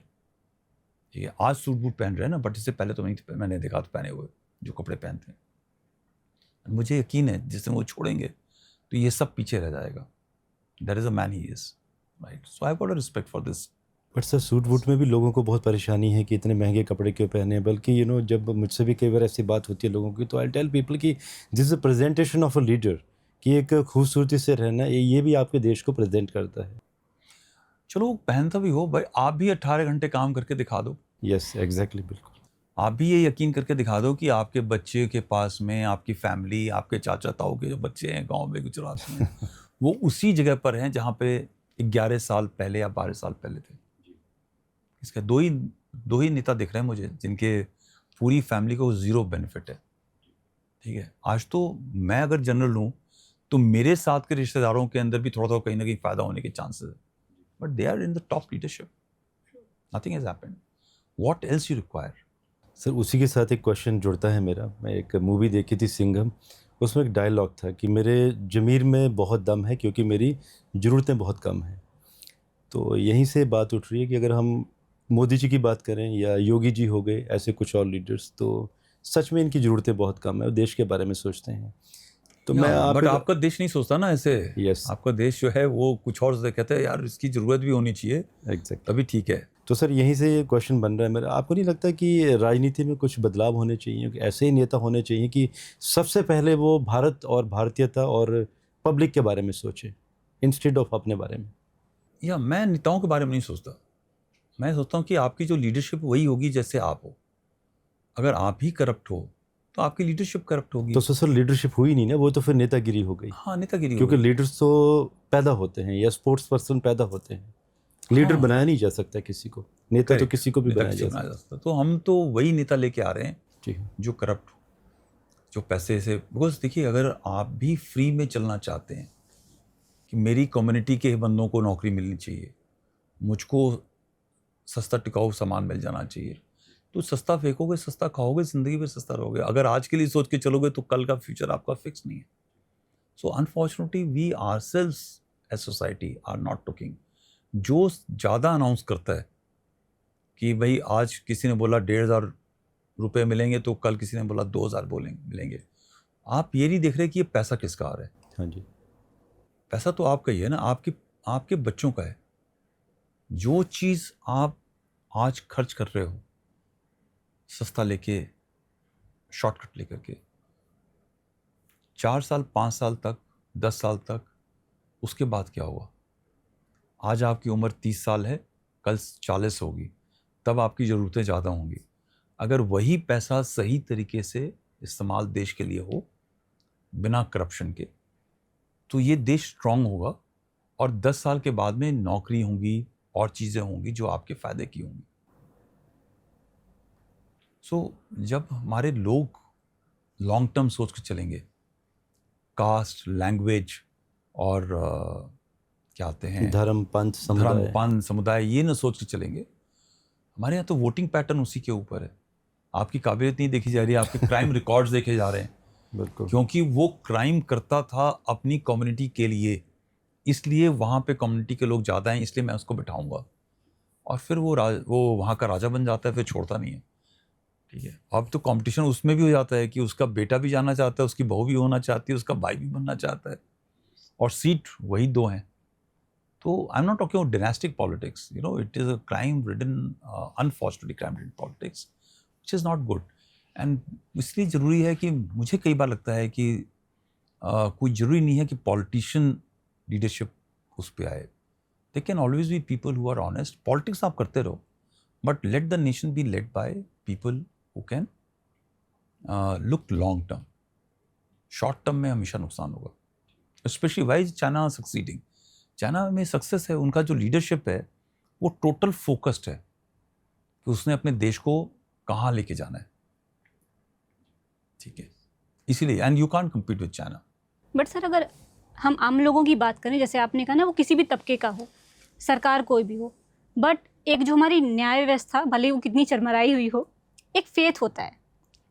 Speaker 1: ठीक है, आज suit boot पहन रहे हैं ना, but इससे पहले तो नहीं मैंने देखा तो पहने हुए जो कपड़े पहनते हैं। मुझे यकीन है जिस दिन वो छोड़ेंगे तो ये सब पीछे रह जाएगा। That is a man he is, right? So I've got a respect for this.
Speaker 3: But sir suit वूट में भी लोगों को बहुत परेशानी है कि इतने महंगे कपड़े क्यों पहने, बल्कि जब मुझसे भी कई बार ऐसी बात होती है लोगों की, तो आई टेल पीपल कि this is a presentation of a leader, कि एक खूबसूरती से रहना ये भी आपके देश को प्रेजेंट करता है।
Speaker 1: चलो पहनता भी हो भाई, आप भी 18 घंटे काम करके दिखा दो।
Speaker 3: यस एग्जैक्टली, बिल्कुल।
Speaker 1: आप भी ये यकीन करके दिखा दो कि आपके बच्चे के पास में आपकी फैमिली, आपके चाचा ताऊ के जो बच्चे हैं गांव में गुजरात में वो उसी जगह पर हैं जहाँ पे 11 साल पहले या 12 साल पहले थे। इसका दो ही नेता दिख रहे हैं मुझे जिनके पूरी फैमिली को ज़ीरो बेनिफिट है, ठीक है। आज तो मैं अगर जनरल हूँ तो मेरे साथ के रिश्तेदारों के अंदर भी थोड़ा कहीं ना कहीं फ़ायदा होने के चांसेस है, but they are in the top leadership, nothing has happened, what else you require.
Speaker 3: Sir उसी के साथ एक क्वेश्चन जुड़ता है मेरा। मैं एक मूवी देखी थी सिंघम, उसमें एक डायलॉग था कि मेरे ज़मीर में बहुत दम है क्योंकि मेरी ज़रूरतें बहुत कम हैं। तो यहीं से बात उठ रही है कि अगर हम मोदी जी की बात करें या योगी जी हो गए, ऐसे कुछ और लीडर्स, तो सच में इनकी ज़रूरतें बहुत कम है और देश के बारे में सोचते हैं। तो मैं
Speaker 1: बट आपका देश नहीं सोचता ना ऐसे।
Speaker 3: यस,
Speaker 1: आपका देश जो है वो कुछ और से कहते हैं यार इसकी ज़रूरत भी होनी चाहिए,
Speaker 3: एग्जैक्ट,
Speaker 1: तभी ठीक है।
Speaker 3: तो सर यहीं से ये क्वेश्चन बन रहा है मेरा, आपको नहीं लगता कि राजनीति में कुछ बदलाव होने चाहिए, कि ऐसे ही नेता होने चाहिए कि सबसे पहले वो भारत और भारतीयता और पब्लिक के बारे में सोचे इंस्टेड ऑफ अपने बारे में?
Speaker 1: या मैं नेताओं के बारे में नहीं सोचता, मैं सोचता हूँ कि आपकी जो लीडरशिप वही होगी जैसे आप हो। अगर आप ही करप्ट हो तो आपकी लीडरशिप करप्ट होगी।
Speaker 3: तो सर लीडरशिप हुई नहीं ना, वो तो फिर नेतागिरी हो गई।
Speaker 1: हाँ, नेतागिरी
Speaker 3: क्योंकि
Speaker 1: होगी।
Speaker 3: लीडर्स तो पैदा होते हैं या स्पोर्ट्स पर्सन पैदा होते हैं, लीडर
Speaker 1: हाँ।
Speaker 3: बनाया नहीं जा सकता किसी को, नेता तो
Speaker 1: Correct.
Speaker 3: किसी को भी
Speaker 1: नेता
Speaker 3: बनाया
Speaker 1: किसी
Speaker 3: जा
Speaker 1: को बनाया
Speaker 3: सकता।
Speaker 1: जा सकता। तो हम तो वही नेता लेके आ रहे हैं
Speaker 3: ठीक है।
Speaker 1: जो करप्ट, जो पैसे से, बिकॉज देखिए अगर आप भी फ्री में चलना चाहते हैं कि मेरी कम्युनिटी के बंदों को नौकरी मिलनी चाहिए, मुझको सस्ता टिकाऊ सामान मिल जाना चाहिए, तो सस्ता फेंकोगे, सस्ता खाओगे, ज़िंदगी में सस्ता रहोगे। अगर आज के लिए सोच के चलोगे तो कल का फ्यूचर आपका फिक्स नहीं है। So unfortunately we ourselves as society are not looking. जो ज़्यादा अनाउंस करता है कि भाई आज किसी ने बोला 1,500 रुपये मिलेंगे तो कल किसी ने बोला 2,000 मिलेंगे, आप ये नहीं देख रहे कि ये पैसा किसका आ रहा है।
Speaker 3: हाँ जी।
Speaker 1: पैसा तो आपका ही है ना, आपके बच्चों का है। जो चीज़ आप आज खर्च कर रहे हो सस्ता लेके, शॉर्टकट लेकर के, 4 साल 5 साल तक, 10 साल तक, उसके बाद क्या हुआ? आज आपकी उम्र 30 साल है, कल 40 होगी, तब आपकी ज़रूरतें ज़्यादा होंगी। अगर वही पैसा सही तरीके से इस्तेमाल देश के लिए हो, बिना करप्शन के, तो ये देश स्ट्रांग होगा और 10 साल के बाद में नौकरी होंगी और चीज़ें होंगी जो आपके फ़ायदे की होंगी। सो जब हमारे लोग लॉन्ग टर्म सोच के चलेंगे, कास्ट, लैंग्वेज और क्या आते हैं,
Speaker 3: धर्म, पंथ,
Speaker 1: समुदाय, ये ना सोच के चलेंगे, हमारे यहाँ तो वोटिंग पैटर्न उसी के ऊपर है। आपकी काबिलियत नहीं देखी जा रही है, आपके क्राइम रिकॉर्ड्स देखे जा रहे हैं।
Speaker 3: बिल्कुल।
Speaker 1: क्योंकि वो क्राइम करता था अपनी कम्युनिटी के लिए, इसलिए वहाँ पे कम्युनिटी के लोग ज़्यादा हैं, इसलिए मैं उसको बिठाऊंगा। और फिर वो वहाँ का राजा बन जाता है, फिर छोड़ता नहीं है। ठीक है, अब तो कंपटीशन उसमें भी हो जाता है कि उसका बेटा भी जाना चाहता है, उसकी बहू भी होना चाहती है, उसका भाई भी बनना चाहता है, और सीट वही 2 हैं। तो आई am not talking about dynastic politics, you know, it is a crime ridden, unfortunately crime ridden politics, which is not good. And इसलिए ज़रूरी है कि मुझे कई बार लगता है कि कोई ज़रूरी नहीं है कि पॉलिटिशियन लीडरशिप उस पर आए। They can always be people who are honest. Politics आप करते रहो, but let the nation be led by people who can look long term. Short term में हमेशा नुकसान होगा। Specially why China succeeding, China में सक्सेस है, उनका जो लीडरशिप है वो टोटल फोकस्ड है कि उसने अपने देश को कहाँ लेके जाना है। ठीक है, इसीलिए, and you can't compete with China.
Speaker 2: But sir अगर हम आम लोगों की बात करें, जैसे आपने कहा ना, वो किसी भी तबके का हो, सरकार कोई भी हो, बट एक जो हमारी न्याय व्यवस्था, भले वो कितनी चरमराई हुई हो, एक फेथ होता है।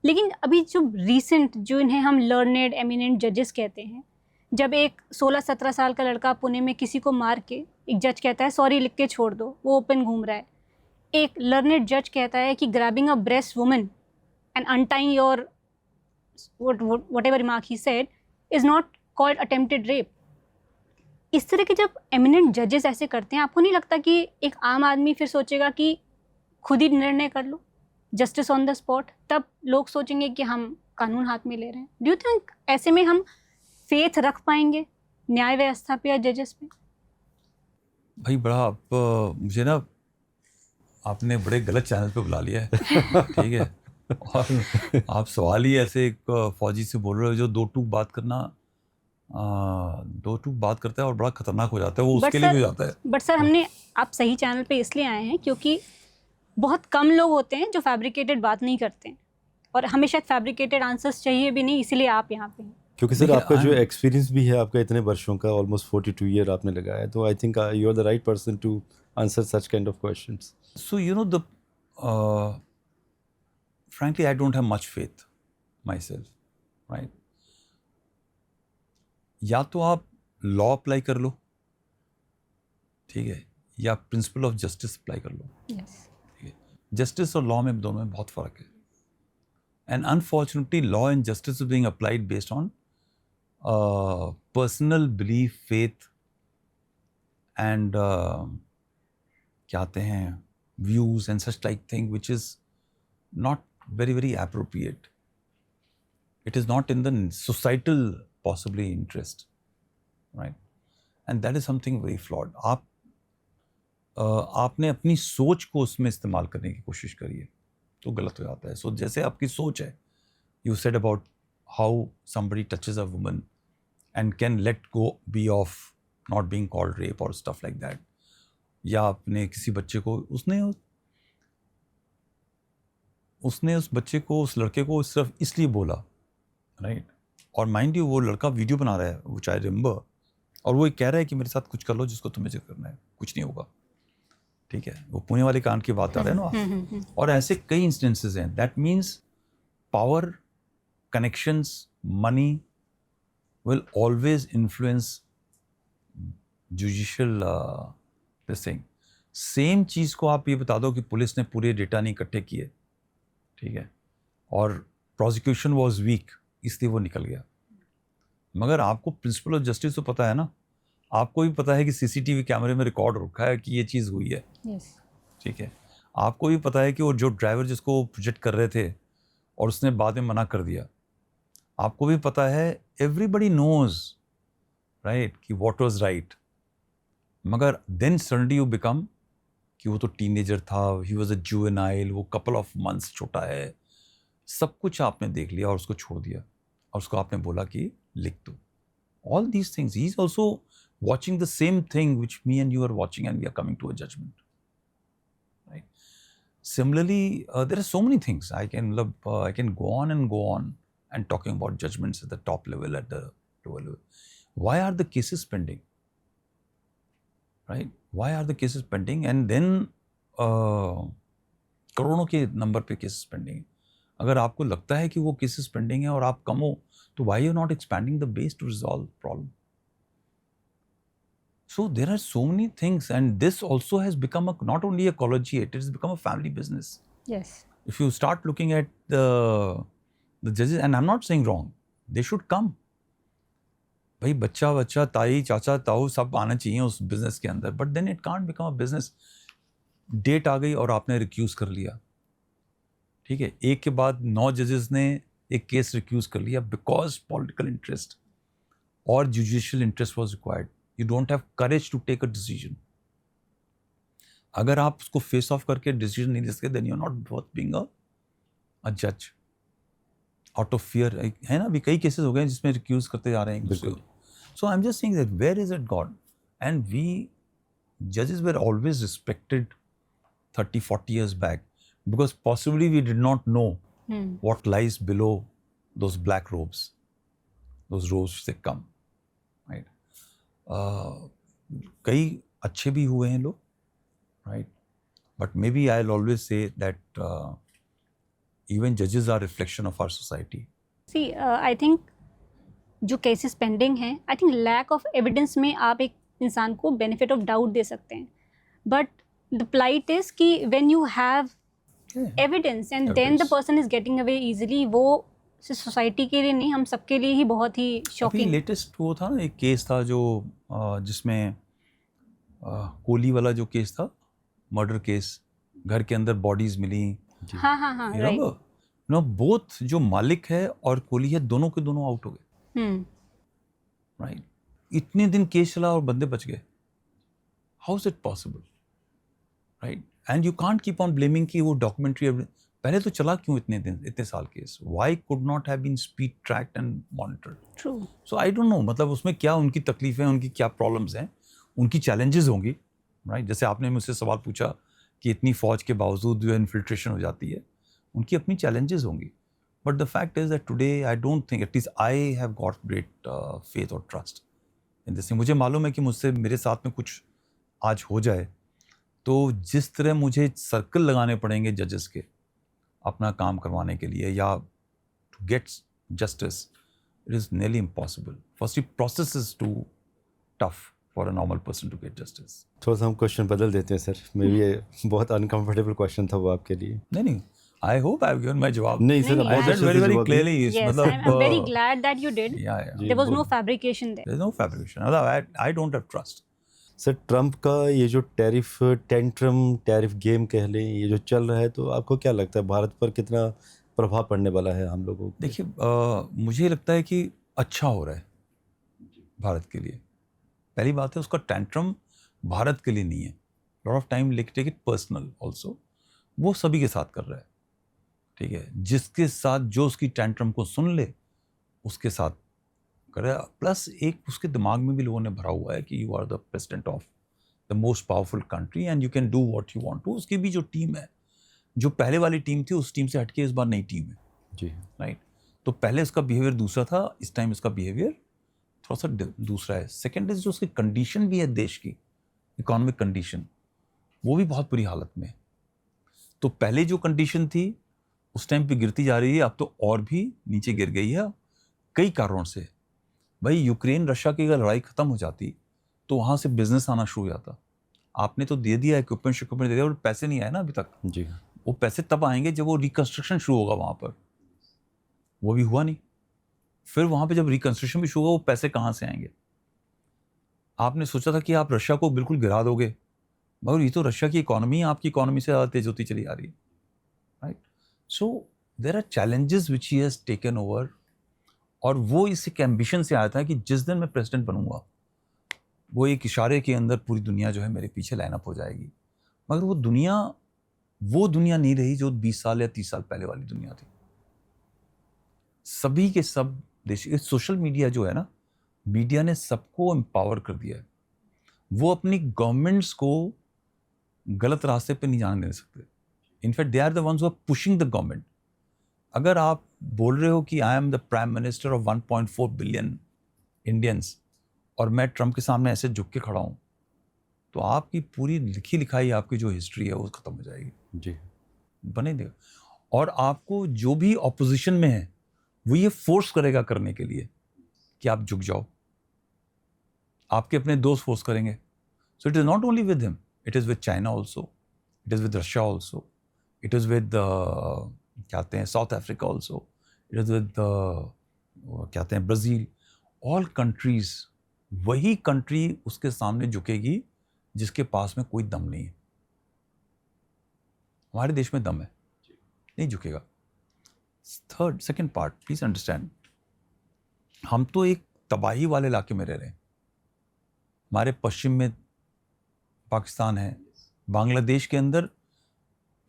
Speaker 2: लेकिन अभी जो रिसेंट, जो इन्हें हम लर्नेड एमिनेंट जजेस कहते हैं, जब एक 16-17 साल का लड़का पुणे में किसी को मार के एक जज कहता है सॉरी लिख के छोड़ दो, वो ओपन घूम रहा है। एक लर्नेड जज कहता है कि grabbing a breast woman and untying your whatever remark he said is not called attempted rape. इस तरह के जब एमिनेंट जजेस ऐसे करते हैं, आपको नहीं लगता कि एक आम आदमी फिर सोचेगा कि खुद ही निर्णय कर लो, जस्टिस ऑन द स्पॉट? तब लोग सोचेंगे कि हम कानून हाथ में ले रहे हैं। डू यू थिंक ऐसे में हम फेथ रख पाएंगे न्याय व्यवस्था पे या जजेस पे?
Speaker 1: भाई बड़ा आप मुझे ना, आपने बड़े गलत चैनल पे बुला लिया है। ठीक है, और आप सवाल ही ऐसे एक फौजी से बोल रहे हो जो दो टूक बात करता है और बड़ा खतरनाक हो जाता है, वो उसके लिए भी हो जाता है।
Speaker 2: बट सर हमने, आप सही चैनल पे इसलिए आए हैं क्योंकि बहुत कम लोग होते हैं जो फैब्रिकेटेड बात नहीं करते हैं, और हमें शायद फैब्रिकेटेड आंसर्स चाहिए भी नहीं, इसीलिए आप यहाँ पे हैं।
Speaker 3: क्योंकि सर आपका जो एक्सपीरियंस भी है, आपका इतने वर्षों का, ऑलमोस्ट 42 ईयर आपने लगाया है, तो I think you are the right person to answer such kind of questions.
Speaker 1: So you know the frankly I don't have much faith myself, right? या तो आप लॉ अप्लाई कर लो, ठीक है, या प्रिंसिपल ऑफ जस्टिस अप्लाई कर लो।
Speaker 2: yes.
Speaker 1: ठीक है, जस्टिस और लॉ में दोनों में बहुत फ़र्क है, and unfortunately law and justice is being applied based on personal belief, faith and क्या आते हैं, views and such like thing which is not very appropriate. It is not in the societal possibly interest. Right, and that is something very flawed. आपने अपनी सोच को उसमें इस्तेमाल करने की कोशिश करी है तो गलत हो जाता है. सो जैसे आपकी सोच है, you said about how somebody touches a woman and can let go be of not being called rape or stuff like that. या आपने किसी बच्चे को उसने उस बच्चे को, उस लड़के को सिर्फ इसलिए बोला, राइट. और माइंड यू वो लड़का वीडियो बना रहा है, वो चाहे रिम्बर, और वो कह रहा है कि मेरे साथ कुछ कर लो जिसको तुम्हें जो करना है, कुछ नहीं होगा. ठीक है, वो पुणे वाले कांड की बात कर रहे हैं ना आप. और ऐसे कई इंस्टेंसेस हैं. That means power, connections, money will always influence judicial this thing. Same चीज़ को आप ये बता दो कि पुलिस ने पूरे डेटा नहीं इकट्ठे किए, ठीक है, और प्रोसिक्यूशन वाज वीक इसलिए वो निकल गया. मगर आपको प्रिंसिपल ऑफ जस्टिस तो पता है ना, आपको भी पता है कि सीसीटीवी कैमरे में रिकॉर्ड रखा है कि ये चीज़ हुई है. ठीक है, आपको भी पता है कि वो जो ड्राइवर जिसको प्रोजेक्ट कर रहे थे और उसने बाद में मना कर दिया, आपको भी पता है, एवरीबडी नोज, राइट, कि व्हाट वाज राइट. मगर देन सडनली यू बिकम कि वो तो टीनेजर था, ही वाज अ जुवेनाइल, वो कपल ऑफ मंथ्स छोटा है, सब कुछ आपने देख लिया और उसको छोड़ दिया और उसको आपने बोला कि लिख दो. All these things, he is also watching the same thing which me and you are watching and we are coming to a judgement. Similarly, there are so many things I can go on and talking about judgments at the top level, at the lower level. Why are the cases pending? Right? Why are the cases pending? And then करोड़ों के number पे cases pending है. अगर आपको लगता है कि वो केसेस पेंडिंग है और आप कम हो, तो why you not expanding the base to resolve problem? So there are so many things, and this also has become not only a collegiate, it has become a family business.
Speaker 2: Yes.
Speaker 1: If you start looking at the judges, and I'm not saying wrong, they should come. भाई बच्चा ताई चाचा ताऊ सब आना चाहिए उस business के अंदर, but then it can't become a business. Date आ गई और आपने रिक्यूज कर लिया, ठीक है, एक के बाद 9 जजेस ने एक केस रिक्यूज कर लिया बिकॉज पॉलिटिकल इंटरेस्ट और judicial interest was required. You don't have courage to take a decision. अगर आप उसको फेस ऑफ करके डिसीजन नहीं ले सकते, then you're not worth being a judge. Out of fear, है ना, अभी कई केसेस हो गए जिसमें रिक्यूज करते जा रहे हैं एक दूसरे को. So I'm just saying that where is it gone? And we judges were always respected 30-40 years back because possibly we did not know what lies below those black robes, those robes they come, right? कई अच्छे भी हुए हैं लोग, right, but may be I will always say that even जजेस are reflection of our society.
Speaker 2: See I think जो cases pending हैं, I think lack of evidence में आप एक इंसान को बेनिफिट ऑफ डाउट दे सकते हैं, बट द प्लाइट इज कि when you have evidence and then the person is getting away easily, वो सोसाइटी के लिए नहीं, हम सबके लिए ही बहुत ही शॉकिंग.
Speaker 1: लेटेस्ट वो था ना, एक केस था जो जिसमें कोली वाला जो केस था, मर्डर केस, घर के अंदर बॉडीज मिली.
Speaker 2: हाँ राइट.
Speaker 1: नो, बोथ जो मालिक है और कोली है, दोनों के दोनों आउट हो गए, राइट. इतने दिन केस चला और बंदे बच गए. How is it possible, right? And you can't keep on blaming कि वो डॉक्यूमेंट्री पहले तो चला क्यों इतने दिन, इतने साल case? Why could not have been speed tracked and monitored?
Speaker 2: True.
Speaker 1: So I don't know, मतलब उसमें क्या उनकी तकलीफें, उनकी क्या प्रॉब्लम्स हैं, उनकी चैलेंजेस होंगी, राइट. जैसे आपने मुझसे सवाल पूछा कि इतनी फौज के बावजूद जो इन्फिल्ट्रेशन हो जाती है, उनकी अपनी चैलेंजेस होंगी. But the fact is that today I don't think, at least I have got great faith और ट्रस्ट इन दिस. मुझे मालूम है कि मुझसे मेरे साथ में कुछ आज हो जाए तो जिस तरह मुझे सर्कल लगाने पड़ेंगे जजेस के अपना काम करवाने के लिए या to get justice, it is nearly impossible. Firstly process is too tough for a normal person to get justice.
Speaker 3: थोड़ा सा हम क्वेश्चन बदल देते हैं सर, मे बी ये बहुत अनकंफर्टेबल क्वेश्चन था वो आपके लिए.
Speaker 1: नहीं, I hope I have given my जवाब.
Speaker 3: नहीं sir,
Speaker 1: I said very very clearly.
Speaker 2: Yes,
Speaker 1: मतलब
Speaker 2: I'm very glad that you did.
Speaker 1: yeah.
Speaker 2: There was no fabrication there.
Speaker 1: There's no fabrication. मतलब I don't have trust.
Speaker 3: Sir, Trump का ये जो tariff tantrum, tariff game कह लें, ये जो चल रहा है, तो आपको क्या लगता है भारत पर कितना प्रभाव पड़ने वाला है हम लोगों को?
Speaker 1: देखिए, मुझे लगता है कि अच्छा हो रहा है भारत के लिए. पहली बात है उसका टेंट्रम भारत के लिए नहीं है, lot of time take it personal also, वो सभी के साथ कर रहा है, ठीक है, जिसके साथ जो उसकी टेंट्रम को सुन ले उसके साथ करे। प्लस एक उसके दिमाग में भी लोगों ने भरा हुआ है कि you are the president of the most powerful country and you can do what you want to. उसकी भी जो टीम है, जो पहले वाली टीम थी उस टीम से हटके इस बार नई टीम है
Speaker 3: जी,
Speaker 1: राइट। तो पहले इसका बिहेवियर दूसरा था, इस टाइम इसका बिहेवियर थोड़ा सा दूसरा है। सेकेंड इज जो उसकी कंडीशन भी है, देश की इकोनॉमिक कंडीशन, वो भी बहुत बुरी हालत में है। तो पहले जो कंडीशन थी उस टाइम पे गिरती जा रही है, अब तो और भी नीचे गिर गई है कई कारणों से। भाई यूक्रेन रशिया की अगर लड़ाई खत्म हो जाती तो वहाँ से बिजनेस आना शुरू हो जाता। आपने तो दे दिया इक्विपमेंट दे दिया और पैसे नहीं आए ना अभी तक।
Speaker 3: जी,
Speaker 1: वो पैसे तब आएंगे जब वो रिकंस्ट्रक्शन शुरू होगा वहाँ पर, वो भी हुआ नहीं। फिर वहाँ पे जब रिकंस्ट्रक्शन भी शुरू होगा वो पैसे कहाँ से आएंगे? आपने सोचा था कि आप रशिया को बिल्कुल गिरा दोगे, मगर ये तो रशिया की इकोनॉमी आपकी इकोनॉमी से ज़्यादा तेज होती चली आ रही है, right. So there are challenges which he has taken over, और वो इस एक एम्बिशन से आया था कि जिस दिन मैं प्रेसिडेंट बनूंगा वो एक इशारे के अंदर पूरी दुनिया जो है मेरे पीछे लाइन अप हो जाएगी। मगर वो दुनिया नहीं रही जो 20 साल या 30 साल पहले वाली दुनिया थी। सभी के सब देश, सोशल मीडिया जो है ना, मीडिया ने सबको एम्पावर कर दिया है। वो अपनी गवर्नमेंट्स को गलत रास्ते पे नहीं जाने दे सकते। In fact they are the ones who are pushing the government. अगर आप बोल रहे हो कि I am the prime minister of 1.4 billion Indians और मैं ट्रंप के सामने ऐसे झुक के खड़ा हूँ, तो आपकी पूरी लिखी लिखाई आपकी जो हिस्ट्री है वो खत्म हो जाएगी
Speaker 3: जी,
Speaker 1: बने देगा। और आपको जो भी ऑपोजिशन में है वो ये फोर्स करेगा करने के लिए कि आप झुक जाओ। आपके अपने दोस्त फोर्स करेंगे। So it is not only with him, it is with China also, it is with Russia also, it is with कहते हैं south Africa also, it is with कहते हैं ब्राज़ील। ऑल कंट्रीज़, वही कंट्री उसके सामने झुकेगी जिसके पास में कोई दम नहीं है। हमारे देश में दम है, नहीं झुकेगा। सेकंड पार्ट, प्लीज अंडरस्टैंड, हम तो एक तबाही वाले इलाके में रह रहे हैं। हमारे पश्चिम में पाकिस्तान है, बांग्लादेश के अंदर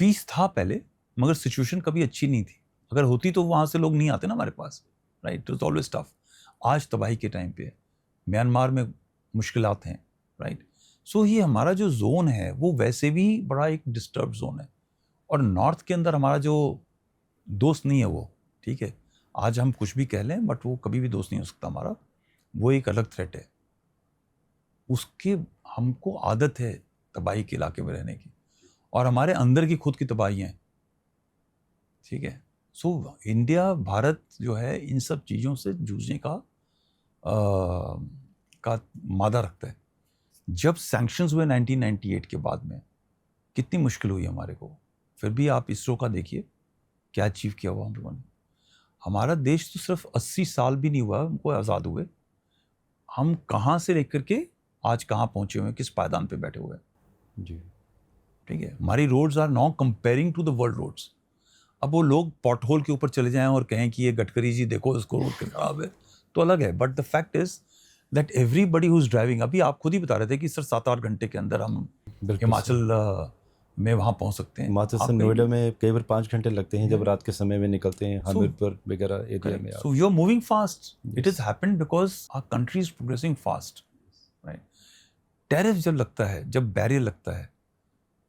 Speaker 1: पीस था पहले, मगर सिचुएशन कभी अच्छी नहीं थी। अगर होती तो वहाँ से लोग नहीं आते ना हमारे पास, right. It is always tough. आज तबाही के टाइम पे है, म्यांमार में मुश्किलात हैं, राइट। सो ये हमारा जो जोन है वो वैसे भी बड़ा एक डिस्टर्ब जोन है। और नॉर्थ के अंदर हमारा जो दोस्त नहीं है वो, ठीक है, आज हम कुछ भी कह लें बट वो कभी भी दोस्त नहीं हो सकता हमारा, वो एक अलग थ्रेट है। उसके हमको आदत है तबाही के इलाके में रहने की, और हमारे अंदर की खुद की तबाही हैं, ठीक है। सो इंडिया, भारत जो है इन सब चीज़ों से जूझने का मादा रखता है। जब सैंक्शंस हुए 1998 के बाद में, कितनी मुश्किल हुई हमारे को, फिर भी आप इसरो का देखिए क्या अचीव किया हुआ हम लोगों ने। हमारा देश तो सिर्फ 80 साल भी नहीं हुआ हमको आज़ाद हुए, हम कहाँ से लेकर के आज कहाँ पहुँचे हुए हैं, किस पायदान पे बैठे हुए हैं
Speaker 3: जी,
Speaker 1: ठीक है। हमारी roads are now comparing to the world roads. अब वो लोग पॉट होल के ऊपर चले जाएं और कहें कि ये गडकरी जी देखो इसको रोड खराब है, तो अलग है। But the fact is that everybody who is driving, अभी आप खुद ही बता रहे थे कि सर 7-8 घंटे के अंदर हम हिमाचल में वहाँ पहुँच सकते हैं।
Speaker 3: हिमाचल से नोएडा में कई बार 5 घंटे लगते हैं जब रात के समय में निकलते हैं हमीरपुर वगैरह एरिया में।
Speaker 1: So you're moving fast. It has happened because our country is progressing fast, right? Tariff जब लगता है, जब बैरियर लगता है,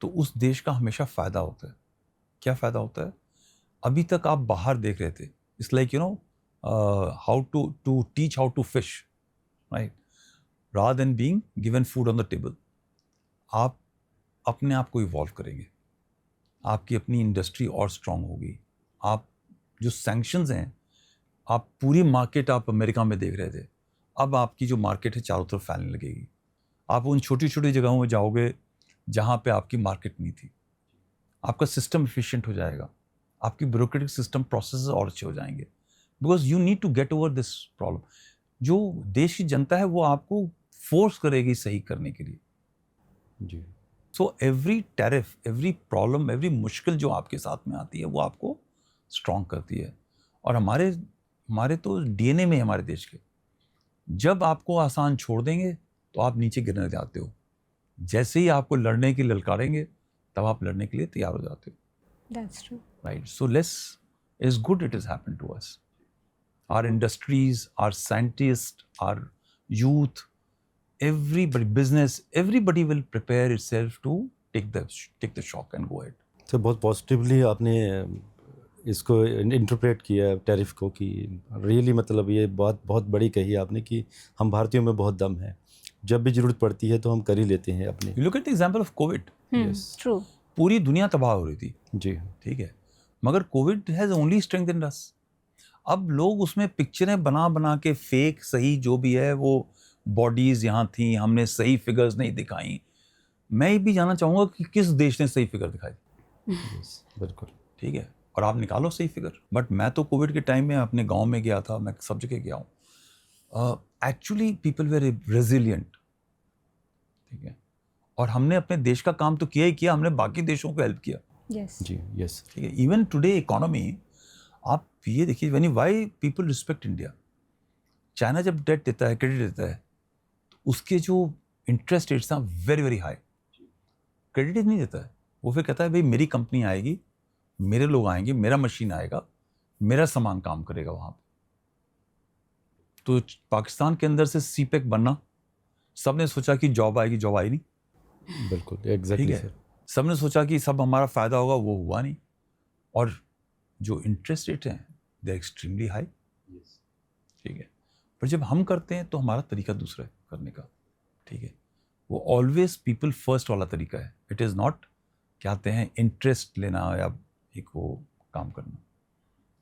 Speaker 1: तो उस देश का हमेशा फ़ायदा होता है। क्या फ़ायदा होता है? अभी तक आप बाहर देख रहे थे, it's like how to teach how to fish, right, rather than being given food on the table. आप अपने आप को इवॉल्व करेंगे, आपकी अपनी इंडस्ट्री और स्ट्रांग होगी। आप जो सैंक्शंस हैं, आप पूरी मार्केट आप अमेरिका में देख रहे थे, अब आपकी जो मार्केट है चारों तरफ फैलने लगेगी। आप उन छोटी छोटी जगहों में जाओगे जहाँ पे आपकी मार्केट नहीं थी, आपका सिस्टम एफिशिएंट हो जाएगा, आपकी ब्यूरोक्रेटिक सिस्टम प्रोसेस और अच्छे हो जाएंगे, because you need to get over this problem. जो देश की जनता है वो आपको फोर्स करेगी सही करने के लिए।
Speaker 3: जी,
Speaker 1: so every tariff, every problem, every मुश्किल जो आपके साथ में आती है वो आपको स्ट्रॉन्ग करती है। और हमारे तो डीएनए में है हमारे देश के, जब आपको आसान छोड़ देंगे तो आप नीचे गिरने जाते हो। जैसे ही आपको लड़ने की ललकारेंगे तब आप लड़ने के लिए तैयार हो जाते हो,
Speaker 2: That's true.
Speaker 1: Right? So less is good it is happen to us, our industries, our scientists, our youth, everybody, business, everybody will prepare itself to take the shock and go ahead.
Speaker 3: तो बहुत positively आपने इसको interpret किया है tariff को, कि really मतलब ये बात बहुत बड़ी कही आपने कि हम भारतीयों में बहुत दम है, जब भी ज़रूरत पड़ती है तो हम कर ही लेते हैं अपने।
Speaker 1: You look at the example of COVID.
Speaker 3: Yes.
Speaker 2: True.
Speaker 1: पूरी दुनिया तबाह हो रही थी,
Speaker 3: जी
Speaker 1: ठीक है, मगर कोविड हैज़ ओनली स्ट्रेंथेंड अस। अब लोग उसमें पिक्चरें बना बना के फेक सही जो भी है वो बॉडीज़ यहाँ थी, हमने सही फिगर्स नहीं दिखाई। मैं ये भी जानना चाहूँगा कि किस देश ने सही फिगर दिखाई,
Speaker 3: yes, बिल्कुल
Speaker 1: ठीक है, और आप निकालो सही फिगर। बट मैं तो कोविड के टाइम में अपने गांव में गया था, मैं सब जगह गया हूँ। एक्चुअली पीपल वेर रेजिलियंट, ठीक है, और हमने अपने देश का काम तो किया ही किया, हमने बाकी देशों को हेल्प किया,
Speaker 2: Yes.
Speaker 3: जी यस
Speaker 1: ठीक है। इवन टुडे इकोनॉमी, आप ये देखिए, when why people respect India, China जब डेट देता है, क्रेडिट देता है, तो उसके जो इंटरेस्ट रेट्स हैं वेरी वेरी हाई। क्रेडिट नहीं देता है, वो फिर कहता है भाई मेरी कंपनी आएगी, मेरे लोग आएंगे, मेरा मशीन आएगा, मेरा सामान काम करेगा वहाँ पे। तो पाकिस्तान के अंदर से सीपेक बनना, सबने सोचा कि जॉब आएगी, जॉब आई नहीं,
Speaker 3: बिल्कुल
Speaker 1: ठीक
Speaker 3: एग्जैक्टली
Speaker 1: है।
Speaker 3: सर।
Speaker 1: सबने सोचा कि सब हमारा फ़ायदा होगा, वो हुआ नहीं। और जो इंटरेस्ट रेट हैं दे आर एक्सट्रीमली हाई, ठीक है। पर जब हम करते हैं तो हमारा तरीका दूसरा है करने का, ठीक है। वो ऑलवेज पीपल फर्स्ट वाला तरीका है, इट इज़ नॉट कहते हैं इंटरेस्ट लेना या एक वो काम करना।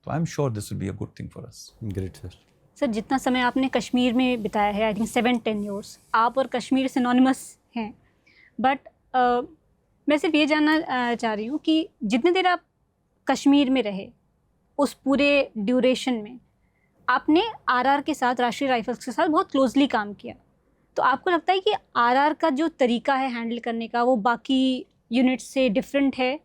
Speaker 1: तो I am sure this will be a good thing for us.
Speaker 3: Great sir.
Speaker 2: Sir, जितना समय आपने कश्मीर में बिताया है, आई थिंक 7-10 ईयर्स, आप और कश्मीर सिनोनिमस हैं। बट मैं सिर्फ ये जानना चाह रही हूँ कि जितनी देर आप कश्मीर में रहे, उस पूरे ड्यूरेशन में आपने आरआर के साथ, राष्ट्रीय राइफल्स के साथ बहुत क्लोजली काम किया। तो आपको लगता है कि आरआर का जो तरीका है हैंडल करने का, वो बाकी यूनिट से डिफरेंट है,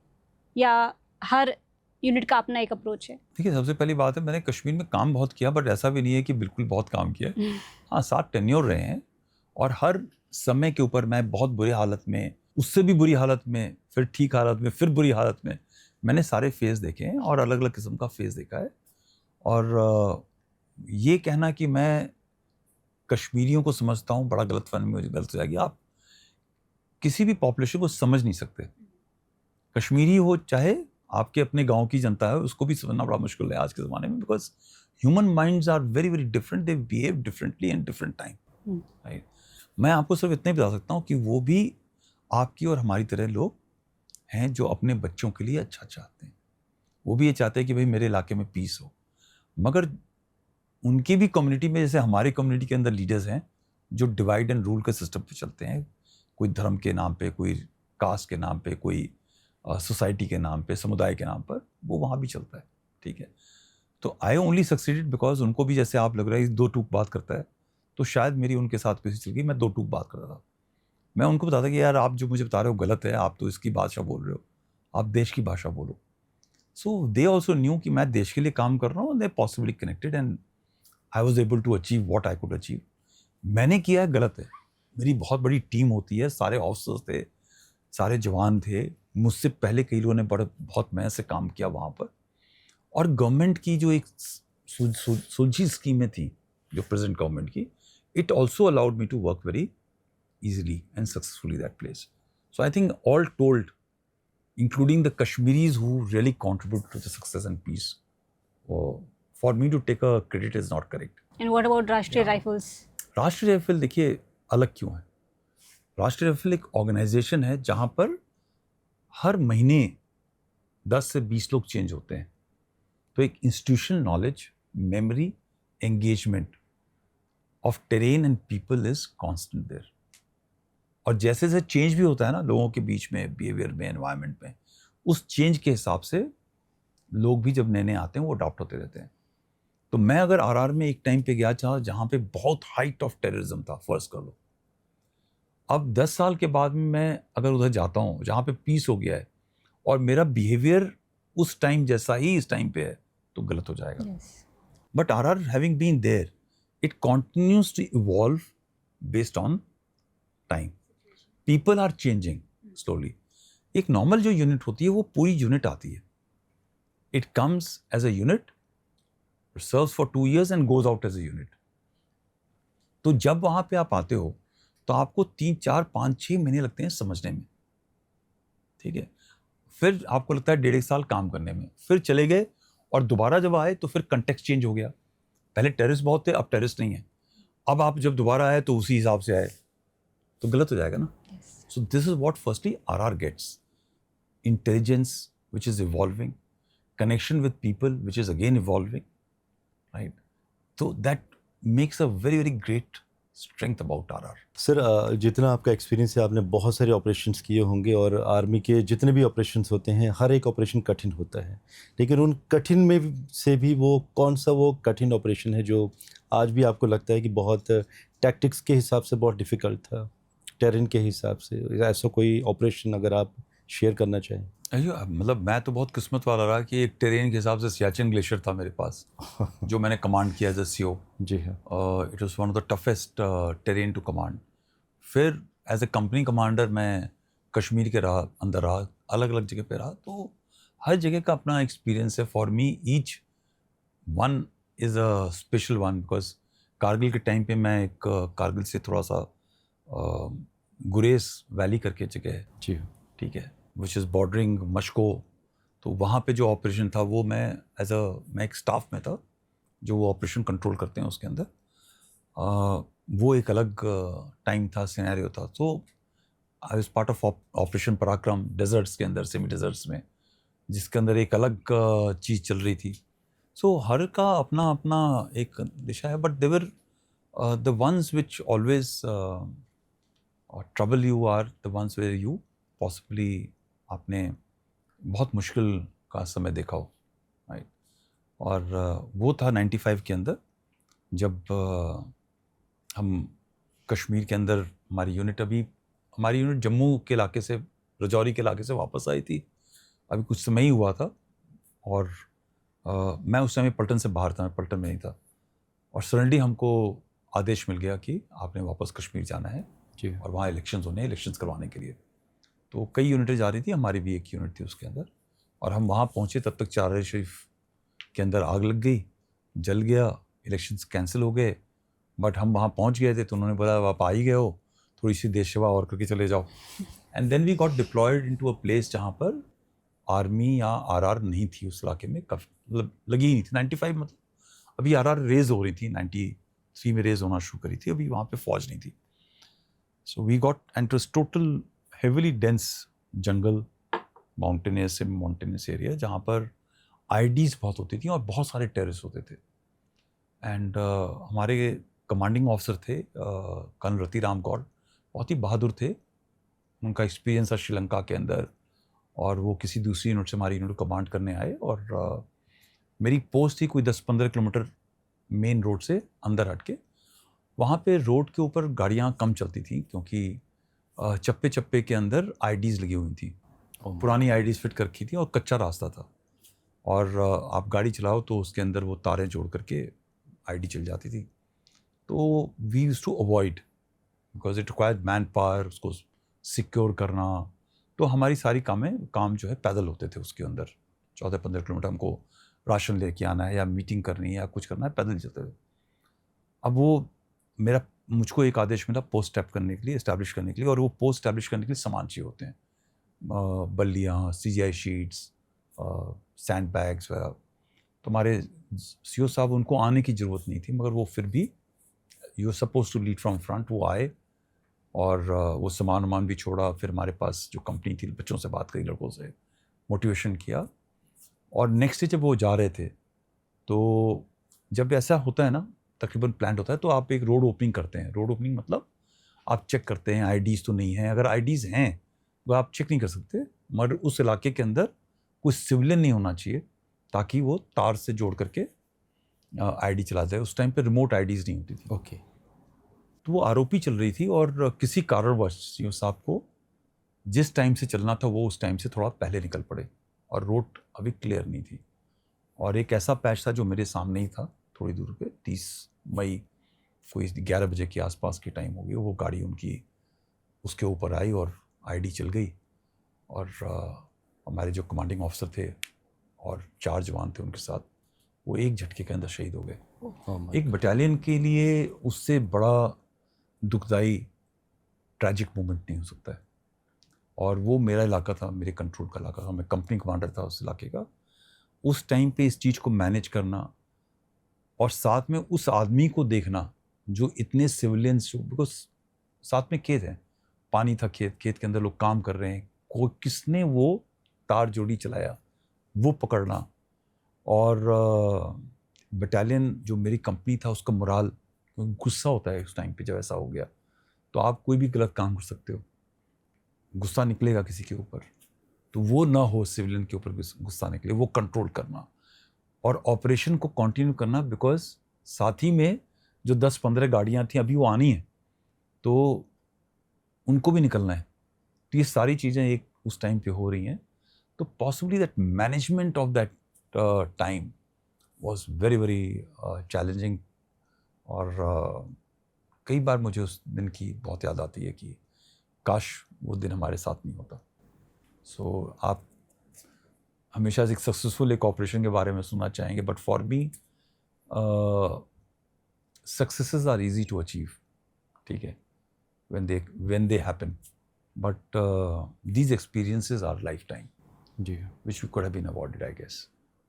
Speaker 2: या हर यूनिट का अपना एक अप्रोच है?
Speaker 1: देखिए, सबसे पहली बात है, मैंने कश्मीर में काम बहुत किया, बट ऐसा भी नहीं है कि बिल्कुल बहुत काम किया है। हाँ, 7 टेन्योर रहे हैं, और हर समय के ऊपर मैं बहुत बुरी हालत में, उससे भी बुरी हालत में, फिर ठीक हालत में, फिर बुरी हालत में, मैंने सारे फेज़ देखे हैं और अलग अलग किस्म का फेज़ देखा है। और ये कहना कि मैं कश्मीरियों को समझता हूँ, बड़ा गलतफहमी में गलत हो जाएगी। आप किसी भी पॉपुलेशन को समझ नहीं सकते। कश्मीरी हो चाहे आपके अपने गांव की जनता है, उसको भी समझना बड़ा मुश्किल है आज के ज़माने में, because human minds are very very different, they behave differently in different time, right. मैं आपको सिर्फ इतना ही बता सकता हूँ कि वो भी आपकी और हमारी तरह लोग हैं जो अपने बच्चों के लिए अच्छा चाहते हैं। वो भी ये चाहते हैं कि भाई मेरे इलाके में पीस हो, मगर उनकी भी कम्युनिटी में, जैसे हमारी कम्युनिटी के अंदर लीडर्स हैं जो डिवाइड एंड रूल के सिस्टम पे चलते हैं, कोई धर्म के नाम पे, कोई कास्ट के नाम पे, कोई सोसाइटी के नाम पे, समुदाय के नाम पर, वो वहाँ भी चलता है, ठीक है। तो आई ओनली सक्सीडेड बिकॉज उनको भी, जैसे आप लग रहा है दो टूक बात करता है, तो शायद मेरी उनके साथ कैसी चल गई, मैं दो टूक बात करता था। मैं उनको बताता कि यार आप जो मुझे बता रहे हो गलत है, आप तो इसकी भाषा बोल रहे हो, आप देश की भाषा बोलो। सो दे ऑल्सो न्यू कि मैं देश के लिए काम कर रहा हूँ, they possibly connected, and I was able to achieve what I could achieve. मैंने किया है गलत है, मेरी बहुत बड़ी टीम होती है, सारे ऑफिसर्स थे, सारे जवान थे, मुझसे पहले कई लोगों ने बहुत मेहनत से काम किया वहाँ पर। और गवर्नमेंट की जो एक सुलझी स्कीमें थी जो प्रेजेंट गवर्नमेंट की, it also allowed me to work very easily and successfully that place. So I think all told, including the Kashmiris who really contribute to the success and peace, for me to take a credit is not correct.
Speaker 2: And what about राष्ट्रीय rifles?
Speaker 1: राष्ट्रीय rifle देखिए अलग क्यों है। राष्ट्रीय rifle एक organisation है जहाँ पर हर महीने 10 से 20 लोग चेंज होते हैं। तो एक institutional knowledge, memory, engagement of terrain and people is constant there. और जैसे जैसे चेंज भी होता है ना लोगों के बीच में, बिहेवियर में, एनवायरनमेंट में, उस चेंज के हिसाब से लोग भी जब नए नए आते हैं वो अडॉप्ट होते रहते हैं। तो मैं अगर आरआर में एक टाइम पे गया था जहाँ पे बहुत हाइट ऑफ टेररिज्म था, फर्स्ट कर लो। अब 10 साल के बाद में मैं अगर उधर जाता हूँ जहाँ पे पीस हो गया है और मेरा बिहेवियर उस टाइम जैसा ही इस टाइम पे है, तो गलत हो जाएगा। But RR having been there, it continues to evolve based on time, people are changing slowly. एक नॉर्मल जो यूनिट होती है वो पूरी यूनिट आती है. It comes as a unit, serves for 2 years and goes out as a unit. तो जब वहां पे आप आते हो तो आपको 3, 4, 5, 6 महीने लगते हैं समझने में. ठीक है, फिर आपको लगता है 1.5 साल काम करने में, फिर चले गए और दोबारा जब आए तो फिर कंटेक्स्ट चेंज हो गया. पहले टेररिस्ट बहुत थे, अब टेररिस्ट नहीं है. अब आप जब दोबारा आए तो उसी हिसाब से आए, तो गलत हो जाएगा ना. So this is what firstly RR gets. Intelligence which is evolving, connection with people which is again evolving, right? So that makes a very very great strength about RR.
Speaker 3: Sir जितना आपका एक्सपीरियंस है, आपने बहुत सारे operations किए होंगे और army के जितने भी ऑपरेशंस होते हैं हर एक ऑपरेशन कठिन होता है, लेकिन उन कठिन में से भी वो कौन सा वो कठिन ऑपरेशन है जो आज भी आपको लगता है कि बहुत टैक्टिक्स के हिसाब से बहुत डिफ़िकल्ट था, टेरेन के हिसाब से? ऐसा कोई ऑपरेशन अगर आप शेयर करना चाहें.
Speaker 1: अयो मतलब मैं तो बहुत किस्मत वाला रहा कि एक टेरेन के हिसाब से सियाचिन ग्लेशियर था मेरे पास जो मैंने कमांड किया एज अ CO.
Speaker 3: जी हाँ.
Speaker 1: It was one of the toughest terrain to command. फिर एज ए कंपनी कमांडर मैं कश्मीर के अंदर रहा, अलग अलग जगह पे रहा. तो हर जगह का अपना एक्सपीरियंस है. For me each one is a special one, because Kargil के टाइम पे मैं एक कारगिल से थोड़ा सा गुरेज वैली करके जगह है,
Speaker 3: जी हाँ.
Speaker 1: ठीक है, विच इज़ बॉर्डरिंग मशको. तो वहाँ पे जो ऑपरेशन था वो मैं मैं एक स्टाफ में था जो वो ऑपरेशन कंट्रोल करते हैं उसके अंदर. वो एक अलग टाइम था, सिनेरियो था. तो I was part of operation पराक्रम डेजर्ट्स के अंदर, सेमी डेजर्ट्स में, जिसके अंदर एक अलग चीज़ चल रही थी. सो हर का अपना अपना एक दिशा है. But they were the ones which always trouble you are the ones where you possibly आपने बहुत मुश्किल का समय देखा हो, राइट. और वो था 95 के अंदर जब हम कश्मीर के अंदर हमारी यूनिट जम्मू के इलाके से, राजौरी के इलाके से वापस आई थी. अभी कुछ समय ही हुआ था और मैं उस समय पलटन से बाहर था, मैं पलटन में नहीं था. और सडनली हमको आदेश मिल गया कि आपने वापस कश्मीर जाना है
Speaker 3: जी.
Speaker 1: और वहाँ इलेक्शंस होने हैं, इलेक्शंस करवाने के लिए. तो कई यूनिटें जा रही थी, हमारी भी एक यूनिट थी उसके अंदर. और हम वहाँ पहुँचे तब तक चार शरीफ के अंदर आग लग गई, जल गया, इलेक्शंस कैंसिल हो गए. बट हम वहाँ पहुँच गए थे तो उन्होंने बोला आप आ ही गए हो, थोड़ी सी देश सेवा और करके चले जाओ. And then we got deployed into a place जहाँ पर आर्मी या आरआर नहीं थी उस इलाके में, मतलब लगी ही नहीं थी. 95 मतलब अभी आरआर रेज हो रही थी, 93 में रेज होना शुरू करी थी, अभी वहाँ पे फौज नहीं थी. So we got and total heavily dense jungle, mountainous area जहाँ पर आईडीज़ बहुत होती थी और बहुत सारे टेररिस्ट होते थे. एंड हमारे कमांडिंग ऑफिसर थे कर्नल रतिराम गौड़, बहुत ही बहादुर थे. उनका एक्सपीरियंस था श्रीलंका के अंदर और वो किसी दूसरी यूनिट से हमारी यूनिट को कमांड करने आए. और मेरी पोस्ट थी कोई 10-15 किलोमीटर मेन रोड से अंदर हट के. वहाँ पे रोड के ऊपर गाड़ियाँ कम चलती थी क्योंकि चप्पे चप्पे के अंदर आईडीज़ लगी हुई थी, पुरानी आईडीज़ फिट कर रखी थी और कच्चा रास्ता था. और आप गाड़ी चलाओ तो उसके अंदर वो तारें जोड़ करके आईडी चल जाती थी. तो we used to avoid because it required man power, उसको सिक्योर करना. तो हमारी सारी काम जो है पैदल होते थे उसके अंदर. 14-15 किलोमीटर हमको राशन लेके आना है या मीटिंग करनी है या कुछ करना है, पैदल चलते थे. अब वो मुझको एक आदेश मिला पोस्ट स्टैप करने के लिए, इस्टेब्लिश करने के लिए. और वो पोस्ट स्टैब्लिश करने के लिए सामान चाहिए होते हैं, बल्लियाँ, CGI शीट्स, सैंड बैग्स वगैरह. तो हमारे CO साहब, उनको आने की ज़रूरत नहीं थी मगर वो फिर भी you are suppose to lead from front. वो आए और वो सामान भी छोड़ा. फिर हमारे पास जो कंपनी थी, बच्चों से बात करी, लड़कों से मोटिवेशन किया. और नेक्स्ट डे जब वो जा रहे थे तो जब ऐसा होता है ना, तकरीबन प्लान होता है, तो आप एक रोड ओपनिंग करते हैं. रोड ओपनिंग मतलब आप चेक करते हैं आईडीज़ तो नहीं हैं. अगर आईडीज़ हैं वो आप चेक नहीं कर सकते, मगर उस इलाके के अंदर कोई सिविलियन नहीं होना चाहिए ताकि वो तार से जोड़ करके आईडी चला जाए. उस टाइम पे रिमोट आईडीज़ नहीं होती थी.
Speaker 3: ओके.
Speaker 1: तो वो आरोपी चल रही थी और किसी कारणवश CO साहब को जिस टाइम से चलना था वो उस टाइम से थोड़ा पहले निकल पड़े और रोड अभी क्लियर नहीं थी. और एक ऐसा पैच था जो मेरे सामने ही था थोड़ी दूर पे. 30 मई कोई 11 बजे के आसपास की टाइम होगी. वो गाड़ी उनकी उसके ऊपर आई और आईडी चल गई और हमारे जो कमांडिंग ऑफिसर थे और 4 जवान थे उनके साथ, वो एक झटके के अंदर शहीद हो गए। एक बटालियन के लिए उससे बड़ा दुखदाई ट्रैजिक मोमेंट नहीं हो सकता है। और वो मेरा इलाका था, मेरे कंट्रोल का इलाका था, मैं कंपनी कमांडर था उस इलाके का। उस टाइम पे इस चीज़ को मैनेज करना और साथ में उस आदमी को देखना जो इतने सिविलियंस, जो बिकॉज साथ में खेत है, पानी था, खेत के अंदर लोग काम कर रहे हैं, कोई किसने वो तार जोड़ी चलाया वो पकड़ना। और बटालियन जो मेरी कंपनी था उसका मोराल, गुस्सा होता है उस टाइम पे जब ऐसा हो गया, तो आप कोई भी गलत काम कर सकते हो, गुस्सा निकलेगा किसी के ऊपर, तो वो ना हो सिविलियन के ऊपर गुस्सा निकले, वो कंट्रोल करना और ऑपरेशन को कंटिन्यू करना। बिकॉज साथ ही में जो 10-15 गाड़ियाँ थी अभी वो आनी है, तो उनको भी निकलना है। तो ये सारी चीज़ें एक उस टाइम पे हो रही हैं। तो possibly that management of that time was very very challenging. और कई बार मुझे उस दिन की बहुत याद आती है कि काश वो दिन हमारे साथ नहीं होता। सो आप हमेशा एक सक्सेसफुल एक ऑपरेशन के बारे में सुनना चाहेंगे, but for me successes are easy to achieve, ठीक है, when they happen, but these experiences are lifetime,
Speaker 3: जी,
Speaker 1: which we could have been avoided, I guess.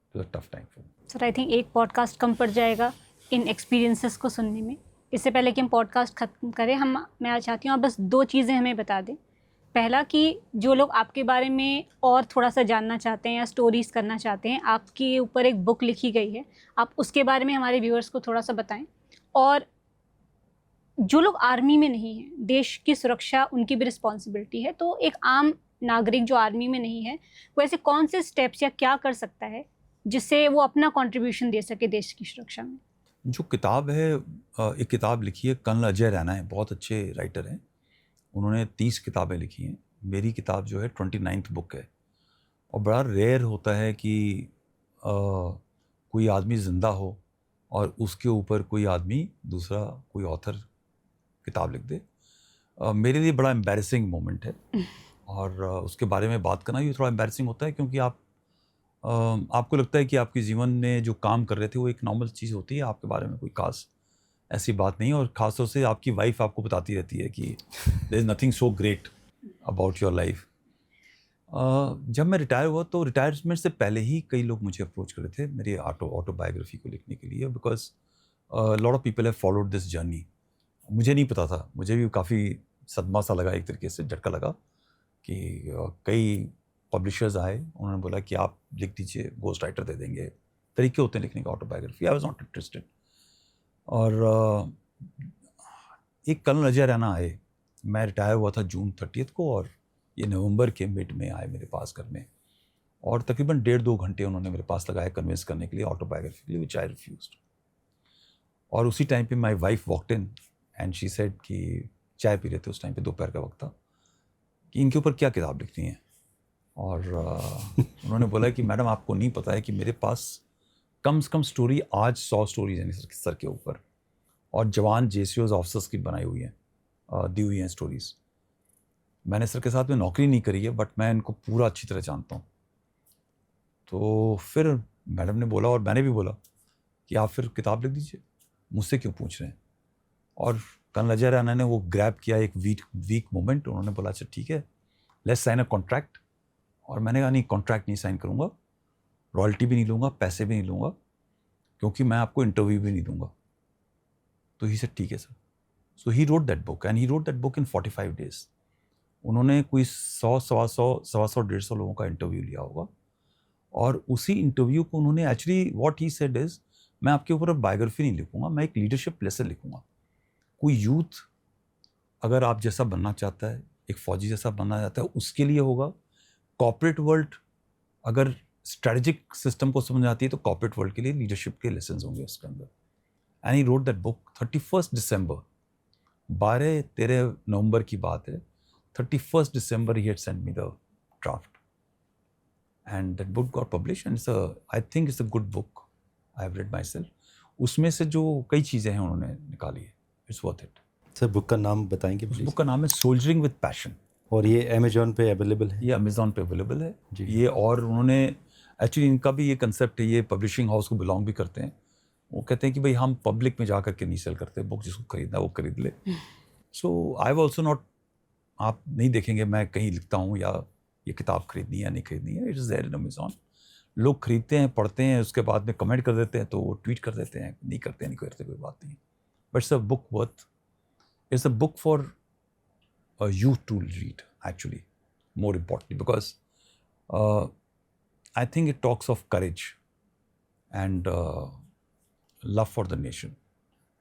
Speaker 1: It was a tough time for me.
Speaker 2: Sir I think एक podcast कम पड़ जाएगा इन experiences को सुनने में। इससे पहले कि हम पॉडकास्ट ख़त्म करें, मैं चाहती हूँ आप बस 2 चीज़ें हमें बता दें। पहला कि जो लोग आपके बारे में और थोड़ा सा जानना चाहते हैं या स्टोरीज़ करना चाहते हैं, आपके ऊपर एक बुक लिखी गई है, आप उसके बारे में हमारे व्यूअर्स को थोड़ा सा बताएं। और जो लोग आर्मी में नहीं हैं, देश की सुरक्षा उनकी भी रिस्पॉन्सिबिलिटी है, तो एक आम नागरिक जो आर्मी में नहीं है, वो ऐसे कौन से स्टेप्स या क्या कर सकता है जिससे वो अपना कंट्रीब्यूशन दे सके देश की सुरक्षा में?
Speaker 1: जो किताब है, एक किताब लिखी है कर्नल अजय रैना है, बहुत अच्छे राइटर हैं, उन्होंने 30 किताबें लिखी हैं। मेरी किताब जो है 29th बुक है। और बड़ा रेयर होता है कि कोई आदमी ज़िंदा हो और उसके ऊपर कोई आदमी, दूसरा कोई ऑथर किताब लिख दे। मेरे लिए बड़ा एम्बैरेसिंग मोमेंट है और उसके बारे में बात करना भी थोड़ा एम्बैरेसिंग होता है, क्योंकि आपको लगता है कि आपके जीवन में जो काम कर रहे थे वो एक नॉर्मल चीज़ होती है, आपके बारे में कोई खास ऐसी बात नहीं। और ख़ासतौर से आपकी वाइफ आपको बताती रहती है कि there is nothing so great about your life. जब मैं रिटायर हुआ तो रिटायरमेंट से पहले ही कई लोग मुझे अप्रोच कर रहे थे मेरी ऑटोबायोग्राफी को लिखने के लिए, because lot of people have followed this journey. मुझे नहीं पता था, मुझे भी काफ़ी सदमा सा लगा, एक तरीके से झटका लगा कि कई पब्लिशर्स आए, उन्होंने बोला कि आप लिख दीजिए, गोस्ट राइटर दे देंगे, तरीके होते हैं लिखने का autobiography. I was not interested. और एक कर्नल अजय रैना आए, मैं रिटायर हुआ था जून 30 को और ये नवंबर के मिड में आए मेरे पास घर में, और तकरीबन 1.5-2 घंटे उन्होंने मेरे पास लगाया कन्विंस करने के लिए ऑटोबायोग्राफी के लिए, विच आई रिफ्यूज्ड। और उसी टाइम पे my wife walked in and she said कि चाय पी रहे थे उस टाइम पे, दोपहर का वक्त था, कि इनके ऊपर क्या किताब लिखनी है। और उन्होंने बोला कि मैडम आपको नहीं पता है कि मेरे पास कम से कम स्टोरी आज 100 स्टोरीज हैं सर के ऊपर, और जवान JCOs ऑफिसर्स की बनाई हुई हैं, दी हुई हैं स्टोरीज़। मैंने सर के साथ में नौकरी नहीं करी है, बट मैं इनको पूरा अच्छी तरह जानता हूँ। तो फिर मैडम ने बोला और मैंने भी बोला कि आप फिर किताब लिख दीजिए, मुझसे क्यों पूछ रहे हैं। और कर्नल अजय रैना ने वो ग्रैब किया एक वीक मोमेंट, उन्होंने बोला अच्छा ठीक है, लेट्स साइन अ कॉन्ट्रैक्ट। और मैंने कहा नहीं, कॉन्ट्रैक्ट नहीं साइन करूँगा, रॉयल्टी भी नहीं लूँगा, पैसे भी नहीं लूँगा, क्योंकि मैं आपको इंटरव्यू भी नहीं दूँगा। तो ही सेड ठीक है sir. So he wrote that book and he wrote that book in 45 days. उन्होंने कोई 100, 150 लोगों का इंटरव्यू लिया होगा, और उसी इंटरव्यू को उन्होंने actually what he said is, मैं आपके ऊपर बायोग्राफी नहीं लिखूंगा, मैं एक लीडरशिप लेसन लिखूंगा। कोई यूथ अगर आप जैसा बनना चाहता है, एक फौजी जैसा बनना चाहता है, उसके लिए होगा। कॉर्पोरेट वर्ल्ड अगर स्ट्रेटेजिक सिस्टम को समझ आती है तो कॉर्पोरेट वर्ल्ड के लिए लीडरशिप के लेसन होंगे उसके अंदर। And he wrote that book 31 दिसंबर, 12-13 नवंबर की बात है, 31 December he had sent me the draft and that book got published and I think it's a good book. I have read myself. उसमें से जो कई चीज़ें हैं उन्होंने निकाली है, it's worth it.
Speaker 3: Sir book का नाम बताएंगे
Speaker 1: उस
Speaker 3: प्लीज?
Speaker 1: बुक का नाम है सोल्जरिंग विद पैशन।
Speaker 3: और ये अमेजोन पे अवेलेबल है?
Speaker 1: ये अमेज़ॉन पे अवेलेबल है
Speaker 3: जी।
Speaker 1: ये। और उन्होंने एक्चुअली इनका भी ये कंसेप्ट है, ये पब्लिशिंग हाउस को बिलोंग भी करते हैं। वो कहते हैं कि भाई हम पब्लिक में जा करके नहीं सेल करते बुक, जिसको खरीदना वो खरीद ले। सो आई हैव ऑल्सो नॉट, आप नहीं देखेंगे मैं कहीं लिखता हूँ या ये किताब खरीदनी है या नहीं खरीदनी है। It is there in Amazon. लोग खरीदते हैं, पढ़ते हैं, उसके बाद में कमेंट कर देते हैं, तो वो ट्वीट कर देते हैं, नहीं करते हैं, नहीं करते, कोई बात नहीं। But it's a book worth, it's a book for you to read actually, more importantly, because I think it talks of courage and love for the nation.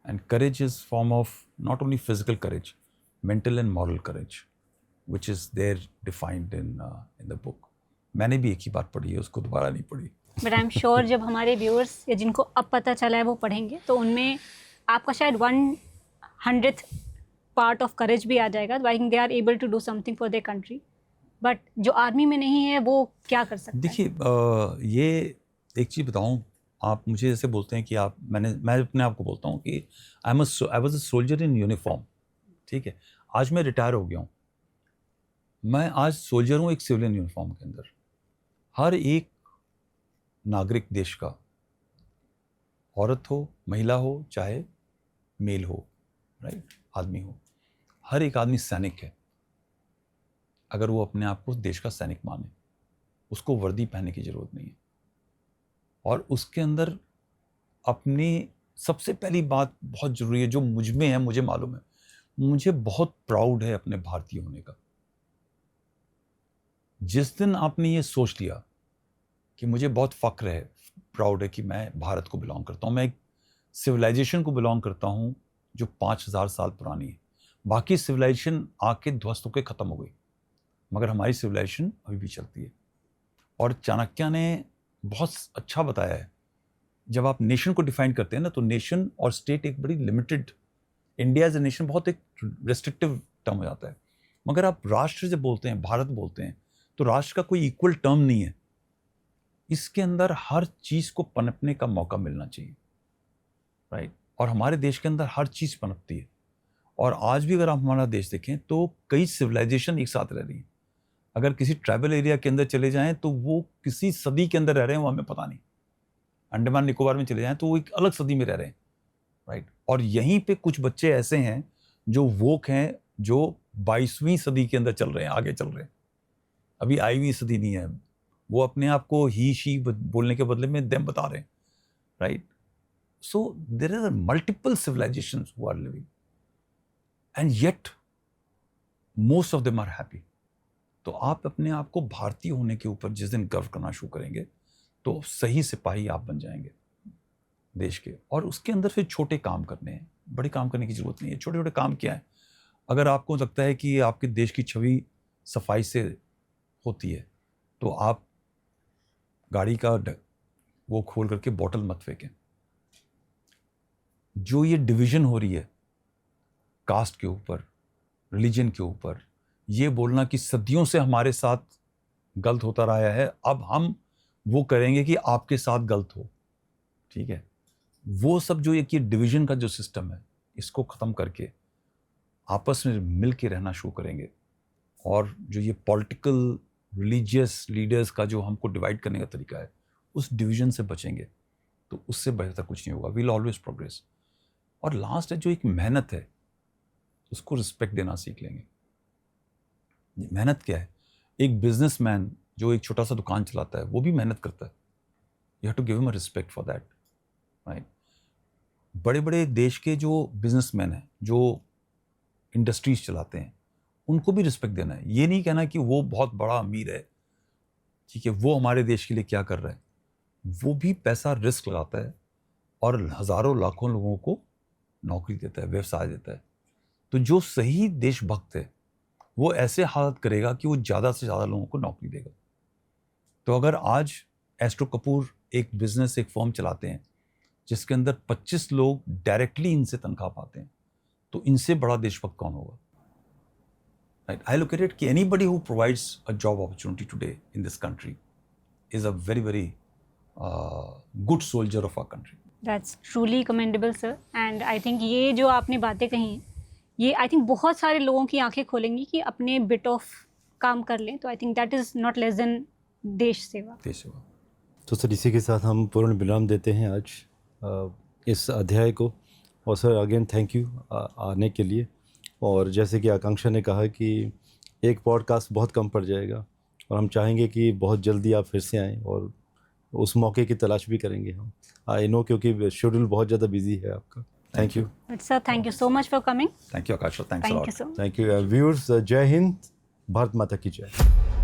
Speaker 1: And courage is form of not only physical courage, mental and moral courage, which is there defined in the book. मैंने भी एक ही बार पढ़ी है, उसको दोबारा नहीं पढ़ी।
Speaker 2: But I am sure जब हमारे व्यूअर्स या जिनको अब पता चला है वो पढ़ेंगे तो उनमें आपका शायद 100th पार्ट ऑफ करेज भी आ जाएगा। I think they are able to do something for their country. But जो आर्मी में नहीं है वो क्या कर सकता है?
Speaker 1: देखिए ये एक चीज़ बताऊं, आप मुझे जैसे बोलते हैं कि आप, मैं अपने आप को बोलता हूं कि I was a soldier in uniform. ठीक है, आज मैं रिटायर हो गया हूं, मैं आज सोल्जर हूं एक सिविलियन यूनिफॉर्म के अंदर। हर एक नागरिक देश का, औरत हो, महिला हो, चाहे मेल हो, राइट, आदमी हो, हर एक आदमी सैनिक है अगर वो अपने आप को देश का सैनिक माने। उसको वर्दी पहनने की ज़रूरत नहीं है। और उसके अंदर अपनी सबसे पहली बात बहुत ज़रूरी है जो मुझ में है, मुझे मालूम है, मुझे बहुत प्राउड है अपने भारतीय होने का। जिस दिन आपने ये सोच लिया कि मुझे बहुत फ़ख्र है, प्राउड है कि मैं भारत को बिलोंग करता हूँ, मैं एक सिविलाइजेशन को बिलोंग करता हूँ जो 5000 साल पुरानी है। बाकी सिविलाइजेशन आके ध्वस्त होकर ख़त्म हो गई, मगर हमारी सिविलाइजेशन अभी भी चलती है। और चाणक्य ने बहुत अच्छा बताया है, जब आप नेशन को डिफाइन करते हैं ना, तो नेशन और स्टेट एक बड़ी limited, India as a nation बहुत एक रेस्ट्रिक्टिव टर्म हो जाता है। मगर आप राष्ट्र जब बोलते हैं, भारत बोलते हैं, तो राष्ट्र का कोई इक्वल टर्म नहीं है। इसके अंदर हर चीज़ को पनपने का मौका मिलना चाहिए, राइट। और हमारे देश के अंदर हर चीज़ पनपती है। और आज भी अगर आप हमारा देश देखें तो कई सिविलाइजेशन एक साथ रह रही हैं। अगर किसी ट्राइबल एरिया के अंदर चले जाएं तो वो किसी सदी के अंदर रह रहे हैं, वो हमें पता नहीं। अंडमान निकोबार में चले जाएं तो वो एक अलग सदी में रह रहे हैं, राइट। और यहीं पे कुछ बच्चे ऐसे हैं जो वोक हैं, जो 22वीं सदी के अंदर चल रहे हैं, आगे चल रहे हैं, अभी 8वीं सदी नहीं है। वो अपने आप को ही शी बोलने के बदले में देम बता रहे हैं, right. So there are multiple civilizations who are living, and yet most of them are happy. तो आप अपने आप को भारतीय होने के ऊपर जिस दिन गर्व करना शुरू करेंगे तो सही सिपाही आप बन जाएंगे देश के। और उसके अंदर फिर छोटे काम करने हैं, बड़े काम करने की ज़रूरत नहीं है। छोटे छोटे काम क्या है? अगर आपको लगता है कि आपके देश की छवि सफाई से होती है तो आप गाड़ी का वो खोल करके बॉटल मत फेंकें। जो ये डिवीज़न हो रही है कास्ट के ऊपर, रिलीजन के ऊपर, ये बोलना कि सदियों से हमारे साथ गलत होता रहा है, अब हम वो करेंगे कि आपके साथ गलत हो, ठीक है, वो सब जो एक ये डिवीज़न का जो सिस्टम है, इसको ख़त्म करके आपस में मिल के रहना शुरू करेंगे। और जो ये पॉलिटिकल रिलीजियस लीडर्स का जो हमको डिवाइड करने का तरीका है, उस डिवीज़न से बचेंगे तो उससे बेहतर कुछ नहीं होगा। We will always progress. और लास्ट है जो एक मेहनत है, उसको रिस्पेक्ट देना सीख लेंगे। मेहनत क्या है? एक बिजनेसमैन जो एक छोटा सा दुकान चलाता है वो भी मेहनत करता है। You have to give him a respect for that, right. बड़े बड़े देश के जो बिजनेसमैन हैं, जो इंडस्ट्रीज चलाते हैं, उनको भी रिस्पेक्ट देना है। ये नहीं कहना कि वो बहुत बड़ा अमीर है, ठीक है, वो हमारे देश के लिए क्या कर रहा है। वो भी पैसा रिस्क लगाता है और हज़ारों लाखों लोगों को नौकरी देता है, व्यवसाय देता है। तो जो सही देशभक्त है वो ऐसे हालत करेगा कि वो ज़्यादा से ज़्यादा लोगों को नौकरी देगा। तो अगर आज एस्ट्रो कपूर एक बिजनेस, एक फर्म चलाते हैं जिसके अंदर 25 लोग डायरेक्टली इनसे तनख्वाह पाते हैं, तो इनसे बड़ा देशभक्त कौन होगा, right. I look at it कि anybody who provides a job opportunity today in this country is a very very good soldier of our country.
Speaker 2: That's truly commendable sir. And I think ये जो आपने बातें कही ये I think बहुत सारे लोगों की आंखें खोलेंगी कि अपने बिट ऑफ काम कर लें, तो I think that is not less than देश सेवा।
Speaker 1: देश सेवा।
Speaker 3: तो सर इसी के साथ हम पूर्ण विराम देते हैं आज इस अध्याय को। और सर अगेन थैंक यू आने के लिए। और जैसे कि आकांक्षा ने कहा कि एक पॉडकास्ट बहुत कम पड़ जाएगा और हम चाहेंगे कि बहुत जल्दी आप फिर से आएँ और उस मौके की तलाश भी करेंगे हम। आई नो क्योंकि शेड्यूल बहुत ज़्यादा बिजी है आपका। Thank you.
Speaker 2: But sir thank you so much for coming.
Speaker 1: Thank you Akash, thanks a
Speaker 2: thank
Speaker 1: lot.
Speaker 2: You so much.
Speaker 3: Thank you viewers. जय हिंद, भारत माता की जय।